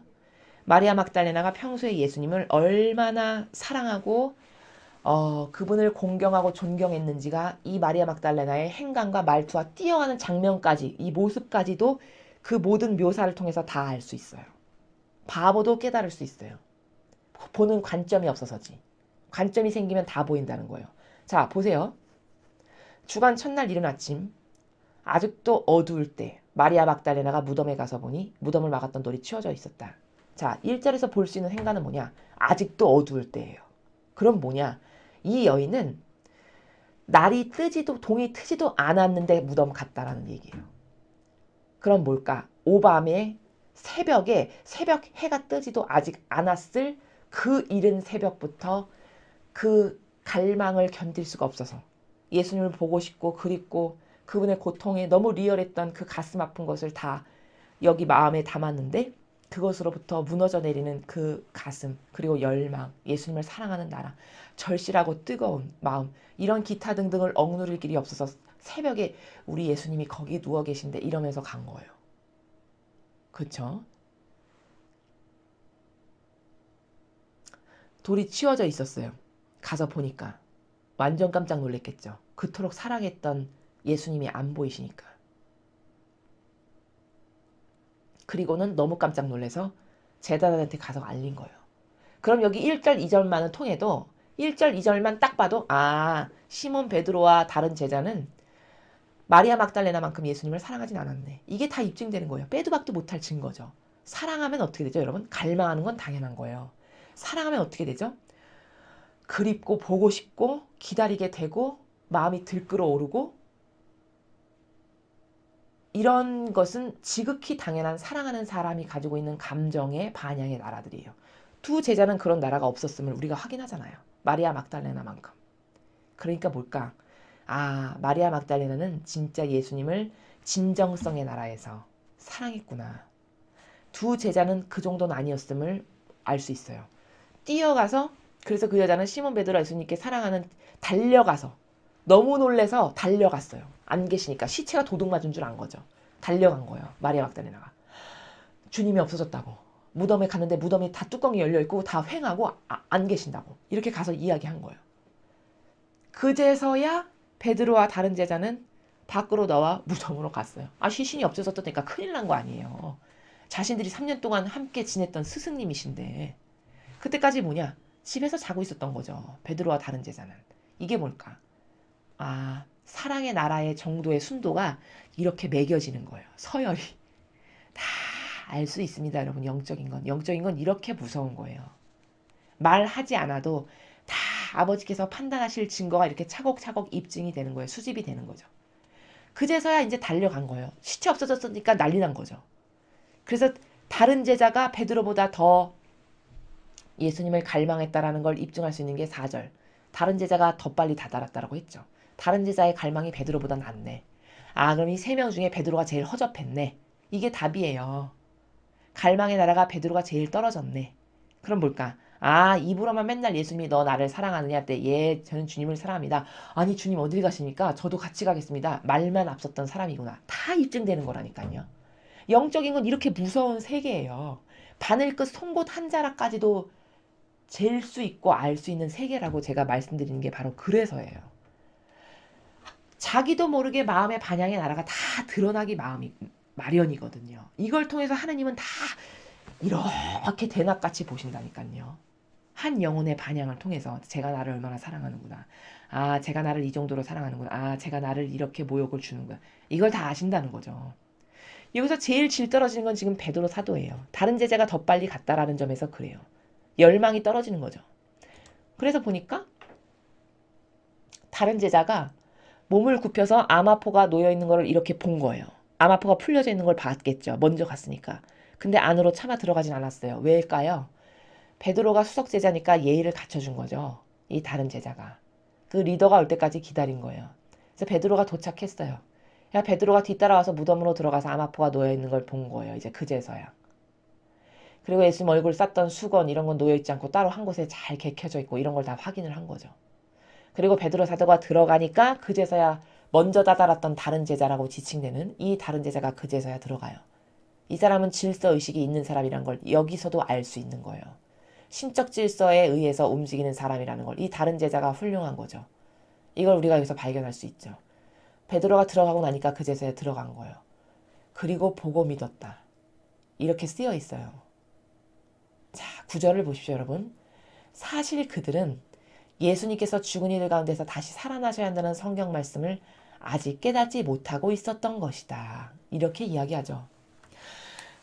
마리아 막달레나가 평소에 예수님을 얼마나 사랑하고 그분을 공경하고 존경했는지가 이 마리아 막달레나의 행간과 말투와 뛰어가는 장면까지 이 모습까지도 그 모든 묘사를 통해서 다 알 수 있어요. 바보도 깨달을 수 있어요. 보는 관점이 없어서지. 관점이 생기면 다 보인다는 거예요. 자, 보세요. 주간 첫날 이른 아침 아직도 어두울 때 마리아 막달레나가 무덤에 가서 보니 무덤을 막았던 돌이 치워져 있었다. 자, 1절에서 볼 수 있는 행간은 뭐냐? 아직도 어두울 때예요. 그럼 뭐냐? 이 여인은 날이 뜨지도 동이 트지도 않았는데 무덤 갔다라는 얘기예요. 그럼 뭘까? 오밤에 새벽에 새벽 해가 뜨지도 아직 않았을 그 이른 새벽부터 그 갈망을 견딜 수가 없어서 예수님을 보고 싶고 그립고 그분의 고통에 너무 리얼했던 그 가슴 아픈 것을 다 여기 마음에 담았는데 그것으로부터 무너져 내리는 그 가슴 그리고 열망, 예수님을 사랑하는 나라, 절실하고 뜨거운 마음 이런 기타 등등을 억누를 길이 없어서 새벽에 우리 예수님이 거기 누워 계신데 이러면서 간 거예요. 그쵸? 돌이 치워져 있었어요. 가서 보니까 완전 깜짝 놀랐겠죠. 그토록 사랑했던 예수님이 안 보이시니까. 그리고는 너무 깜짝 놀라서 제자들한테 가서 알린 거예요. 그럼 여기 1절, 2절만은 통해도 1절, 2절만 딱 봐도 아, 시몬 베드로와 다른 제자는 마리아 막달레나만큼 예수님을 사랑하진 않았네. 이게 다 입증되는 거예요. 빼도 박도 못할 증거죠. 사랑하면 어떻게 되죠, 여러분? 갈망하는 건 당연한 거예요. 사랑하면 어떻게 되죠? 그립고 보고 싶고 기다리게 되고 마음이 들끓어오르고 이런 것은 지극히 당연한 사랑하는 사람이 가지고 있는 감정의 반향의 나라들이에요. 두 제자는 그런 나라가 없었음을 우리가 확인하잖아요. 마리아 막달레나만큼. 그러니까 뭘까? 아, 마리아 막달레나는 진짜 예수님을 진정성의 나라에서 사랑했구나. 두 제자는 그 정도는 아니었음을 알 수 있어요. 뛰어가서 그래서 그 여자는 시몬 베드로가 예수님께 사랑하는 달려가서 너무 놀래서 달려갔어요. 안 계시니까 시체가 도둑 맞은 줄 안 거죠. 달려간 거예요. 마리아 막달레나가. 주님이 없어졌다고. 무덤에 갔는데 무덤이 다 뚜껑이 열려있고 다 횡하고 안 계신다고. 이렇게 가서 이야기한 거예요. 그제서야 베드로와 다른 제자는 밖으로 나와 무덤으로 갔어요. 시신이 없어졌다니까 큰일 난 거 아니에요. 자신들이 3년 동안 함께 지냈던 스승님이신데 그때까지 뭐냐? 집에서 자고 있었던 거죠. 베드로와 다른 제자는. 이게 뭘까? 사랑의 나라의 정도의 순도가 이렇게 매겨지는 거예요. 서열이. 다 알 수 있습니다, 여러분. 영적인 건 이렇게 무서운 거예요. 말하지 않아도 다 아버지께서 판단하실 증거가 이렇게 차곡차곡 입증이 되는 거예요. 수집이 되는 거죠. 그제서야 이제 달려간 거예요. 시체 없어졌으니까 난리 난 거죠. 그래서 다른 제자가 베드로보다 더 예수님을 갈망했다라는 걸 입증할 수 있는 게 4절. 다른 제자가 더 빨리 다다랐다라고 했죠. 다른 제자의 갈망이 베드로보다 낫네. 그럼 이 3명 중에 베드로가 제일 허접했네. 이게 답이에요. 갈망의 나라가 베드로가 제일 떨어졌네. 그럼 뭘까? 입으로만 맨날 예수님이 너 나를 사랑하느냐 할 때 저는 주님을 사랑합니다. 아니 주님 어딜 가십니까? 저도 같이 가겠습니다. 말만 앞섰던 사람이구나. 다 입증되는 거라니까요. 영적인 건 이렇게 무서운 세계예요. 바늘끝 송곳 한 자락까지도 잴 수 있고 알 수 있는 세계라고 제가 말씀드리는 게 바로 그래서예요. 자기도 모르게 마음의 반향의 나라가 다 드러나기 마련이거든요. 이걸 통해서 하느님은 다 이렇게 대낮같이 보신다니까요. 한 영혼의 반향을 통해서 제가 나를 얼마나 사랑하는구나. 제가 나를 이 정도로 사랑하는구나. 제가 나를 이렇게 모욕을 주는구나. 이걸 다 아신다는 거죠. 여기서 제일 질 떨어지는 건 지금 베드로 사도예요. 다른 제자가 더 빨리 갔다라는 점에서 그래요. 열망이 떨어지는 거죠. 그래서 보니까 다른 제자가 몸을 굽혀서 암화포가 놓여있는 걸 이렇게 본 거예요. 암화포가 풀려져 있는 걸 봤겠죠. 먼저 갔으니까. 근데 안으로 차마 들어가진 않았어요. 왜일까요? 베드로가 수석 제자니까 예의를 갖춰준 거죠. 이 다른 제자가. 그 리더가 올 때까지 기다린 거예요. 그래서 베드로가 도착했어요. 베드로가 뒤따라와서 무덤으로 들어가서 암화포가 놓여있는 걸 본 거예요. 이제 그제서야. 그리고 예수님 얼굴 쌌던 수건 이런 건 놓여있지 않고 따로 한 곳에 잘 개켜져 있고 이런 걸 다 확인을 한 거죠. 그리고 베드로 사도가 들어가니까 그제서야 먼저 다다랐던 다른 제자라고 지칭되는 이 다른 제자가 그제서야 들어가요. 이 사람은 질서의식이 있는 사람이란 걸 여기서도 알 수 있는 거예요. 신적 질서에 의해서 움직이는 사람이라는 걸 이 다른 제자가 훌륭한 거죠. 이걸 우리가 여기서 발견할 수 있죠. 베드로가 들어가고 나니까 그제서야 들어간 거예요. 그리고 보고 믿었다. 이렇게 쓰여 있어요. 자, 9절을 보십시오, 여러분. 사실 그들은 예수님께서 죽은 이들 가운데서 다시 살아나셔야 한다는 성경 말씀을 아직 깨닫지 못하고 있었던 것이다. 이렇게 이야기하죠.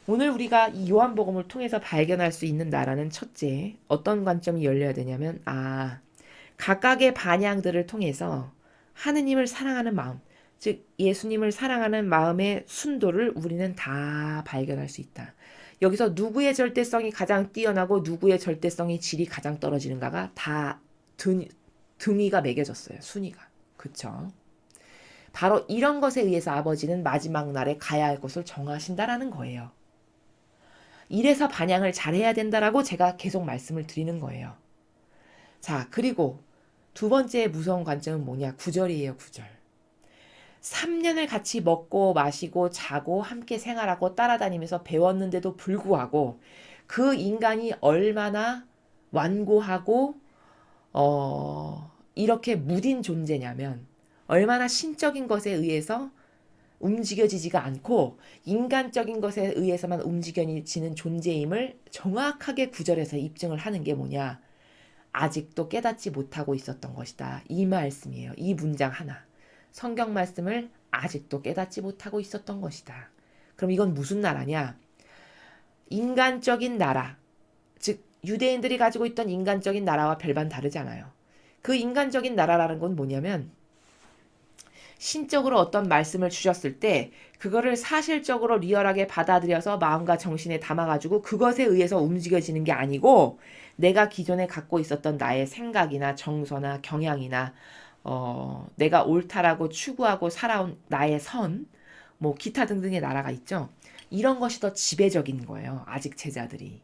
오늘 우리가 이 요한복음을 통해서 발견할 수 있는 나라는 첫째, 어떤 관점이 열려야 되냐면 각각의 반향들을 통해서 하느님을 사랑하는 마음, 즉 예수님을 사랑하는 마음의 순도를 우리는 다 발견할 수 있다. 여기서 누구의 절대성이 가장 뛰어나고 누구의 절대성이 질이 가장 떨어지는가가 다 등위가 매겨졌어요. 순위가. 그쵸? 바로 이런 것에 의해서 아버지는 마지막 날에 가야 할 곳을 정하신다라는 거예요. 이래서 반향을 잘해야 된다라고 제가 계속 말씀을 드리는 거예요. 자, 그리고 두 번째 무서운 관점은 뭐냐? 9절이에요, 9절. 3년을 같이 먹고 마시고 자고 함께 생활하고 따라다니면서 배웠는데도 불구하고 그 인간이 얼마나 완고하고 이렇게 무딘 존재냐면 얼마나 신적인 것에 의해서 움직여지지가 않고 인간적인 것에 의해서만 움직여지는 존재임을 정확하게 9절에서 입증을 하는 게 뭐냐? 아직도 깨닫지 못하고 있었던 것이다. 이 말씀이에요. 이 문장 하나. 성경 말씀을 아직도 깨닫지 못하고 있었던 것이다. 그럼 이건 무슨 나라냐? 인간적인 나라, 즉 유대인들이 가지고 있던 인간적인 나라와 별반 다르지 않아요. 그 인간적인 나라라는 건 뭐냐면 신적으로 어떤 말씀을 주셨을 때 그거를 사실적으로 리얼하게 받아들여서 마음과 정신에 담아가지고 그것에 의해서 움직여지는 게 아니고 내가 기존에 갖고 있었던 나의 생각이나 정서나 경향이나 내가 옳다라고 추구하고 살아온 나의 선, 기타 등등의 나라가 있죠. 이런 것이 더 지배적인 거예요. 아직 제자들이.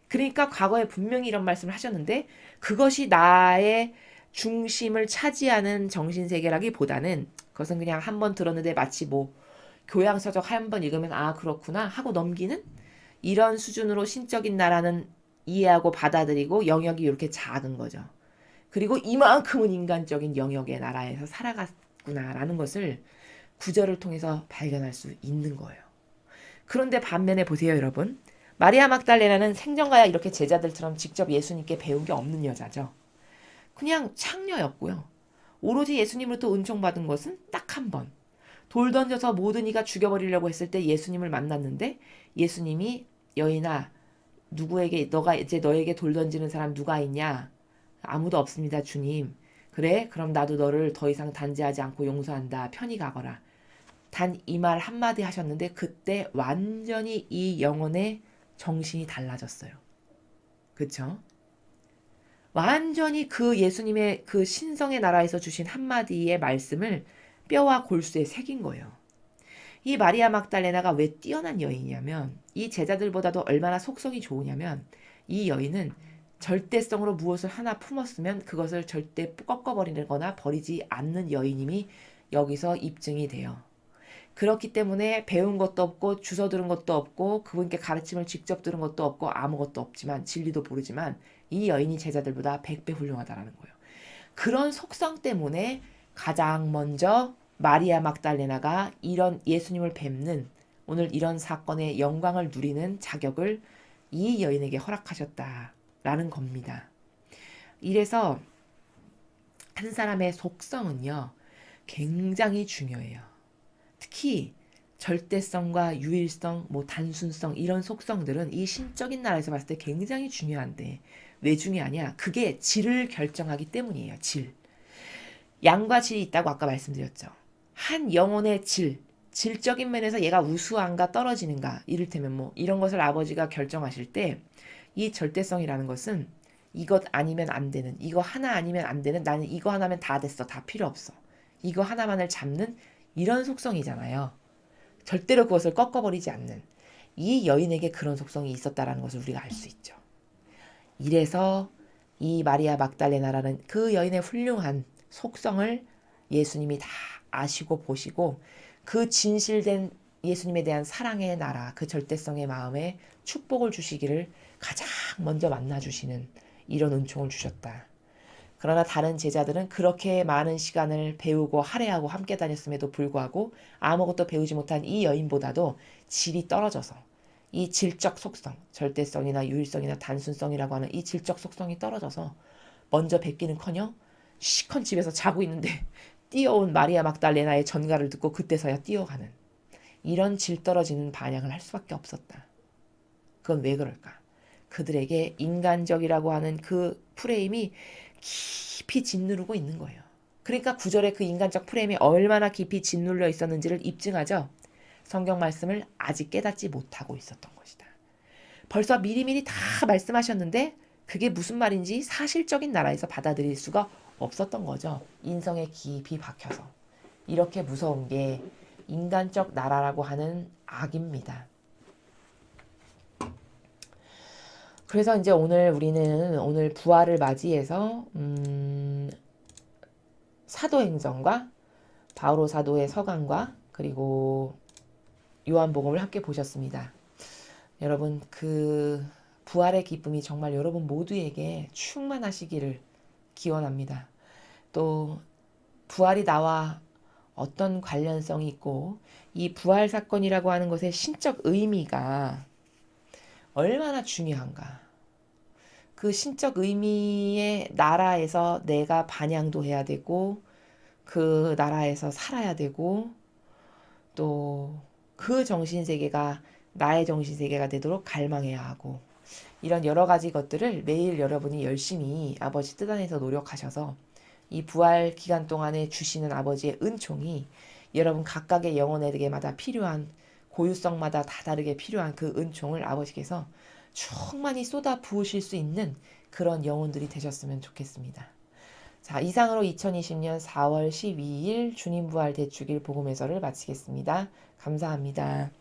그러니까 과거에 분명히 이런 말씀을 하셨는데 그것이 나의 중심을 차지하는 정신세계라기보다는 그것은 그냥 한 번 들었는데 마치 뭐 교양서적 한 번 읽으면 아 그렇구나 하고 넘기는 이런 수준으로 신적인 나라는 이해하고 받아들이고 영역이 이렇게 작은 거죠. 그리고 이만큼은 인간적인 영역의 나라에서 살아갔구나라는 것을 구절을 통해서 발견할 수 있는 거예요. 그런데 반면에 보세요, 여러분. 마리아 막달레나는 생전가야 이렇게 제자들처럼 직접 예수님께 배운 게 없는 여자죠. 그냥 창녀였고요. 오로지 예수님으로부터 은총받은 것은 딱 한 번. 돌 던져서 모든 이가 죽여버리려고 했을 때 예수님을 만났는데 예수님이 여인아 누구에게 너가 이제 너에게 돌 던지는 사람 누가 있냐? 아무도 없습니다, 주님. 그래? 그럼 나도 너를 더 이상 단죄하지 않고 용서한다. 편히 가거라. 단 이 말 한마디 하셨는데 그때 완전히 이 영혼의 정신이 달라졌어요. 그쵸? 완전히 그 예수님의 그 신성의 나라에서 주신 한마디의 말씀을 뼈와 골수에 새긴 거예요. 이 마리아 막달레나가 왜 뛰어난 여인이냐면 이 제자들보다도 얼마나 속성이 좋으냐면 이 여인은 절대성으로 무엇을 하나 품었으면 그것을 절대 꺾어버리는 거나 버리지 않는 여인임이 여기서 입증이 돼요. 그렇기 때문에 배운 것도 없고 주워 들은 것도 없고 그분께 가르침을 직접 들은 것도 없고 아무것도 없지만 진리도 모르지만 이 여인이 제자들보다 100배 훌륭하다라는 거예요. 그런 속성 때문에 가장 먼저 마리아 막달레나가 이런 예수님을 뵙는 오늘 이런 사건의 영광을 누리는 자격을 이 여인에게 허락하셨다라는 겁니다. 이래서 한 사람의 속성은요 굉장히 중요해요. 특히 절대성과 유일성, 뭐 단순성 이런 속성들은 이 신적인 나라에서 봤을 때 굉장히 중요한데 왜 중요하냐? 그게 질을 결정하기 때문이에요. 질. 양과 질이 있다고 아까 말씀드렸죠. 한 영혼의 질적인 면에서 얘가 우수한가 떨어지는가 이를테면 뭐 이런 것을 아버지가 결정하실 때 이 절대성이라는 것은 이것 아니면 안 되는 이거 하나 아니면 안 되는 나는 이거 하나면 다 됐어. 다 필요 없어. 이거 하나만을 잡는 이런 속성이잖아요. 절대로 그것을 꺾어버리지 않는 이 여인에게 그런 속성이 있었다라는 것을 우리가 알 수 있죠. 이래서 이 마리아 막달레나라는 그 여인의 훌륭한 속성을 예수님이 다 아시고 보시고 그 진실된 예수님에 대한 사랑의 나라, 그 절대성의 마음에 축복을 주시기를 가장 먼저 만나주시는 이런 은총을 주셨다. 그러나 다른 제자들은 그렇게 많은 시간을 배우고 할애하고 함께 다녔음에도 불구하고 아무것도 배우지 못한 이 여인보다도 질이 떨어져서 이 질적 속성, 절대성이나 유일성이나 단순성이라고 하는 이 질적 속성이 떨어져서 먼저 뵙기는커녕 시컨 집에서 자고 있는데 뛰어온 마리아 막달레나의 전가를 듣고 그때서야 뛰어가는 이런 질 떨어지는 반향을 할 수밖에 없었다. 그건 왜 그럴까? 그들에게 인간적이라고 하는 그 프레임이 깊이 짓누르고 있는 거예요. 그러니까 구절에 그 인간적 프레임이 얼마나 깊이 짓눌려 있었는지를 입증하죠. 성경 말씀을 아직 깨닫지 못하고 있었던 것이다. 벌써 미리미리 다 말씀하셨는데 그게 무슨 말인지 사실적인 나라에서 받아들일 수가 없었던 거죠. 인성에 깊이 박혀서. 이렇게 무서운 게 인간적 나라라고 하는 악입니다. 그래서 이제 오늘 부활을 맞이해서 사도행전과 바오로 사도의 서강과 그리고 요한복음을 함께 보셨습니다. 여러분 그 부활의 기쁨이 정말 여러분 모두에게 충만하시기를 기원합니다. 또 부활이 나와 어떤 관련성이 있고 이 부활 사건이라고 하는 것의 신적 의미가 얼마나 중요한가. 그 신적 의미의 나라에서 내가 반향도 해야 되고 그 나라에서 살아야 되고 또 그 정신세계가 나의 정신세계가 되도록 갈망해야 하고 이런 여러 가지 것들을 매일 여러분이 열심히 아버지 뜻 안에서 노력하셔서 이 부활 기간 동안에 주시는 아버지의 은총이 여러분 각각의 영혼에게마다 필요한 고유성마다 다 다르게 필요한 그 은총을 아버지께서 충만히 쏟아 부으실 수 있는 그런 영혼들이 되셨으면 좋겠습니다. 자, 이상으로 2020년 4월 12일 주님 부활 대축일 복음 해설을 마치겠습니다. 감사합니다.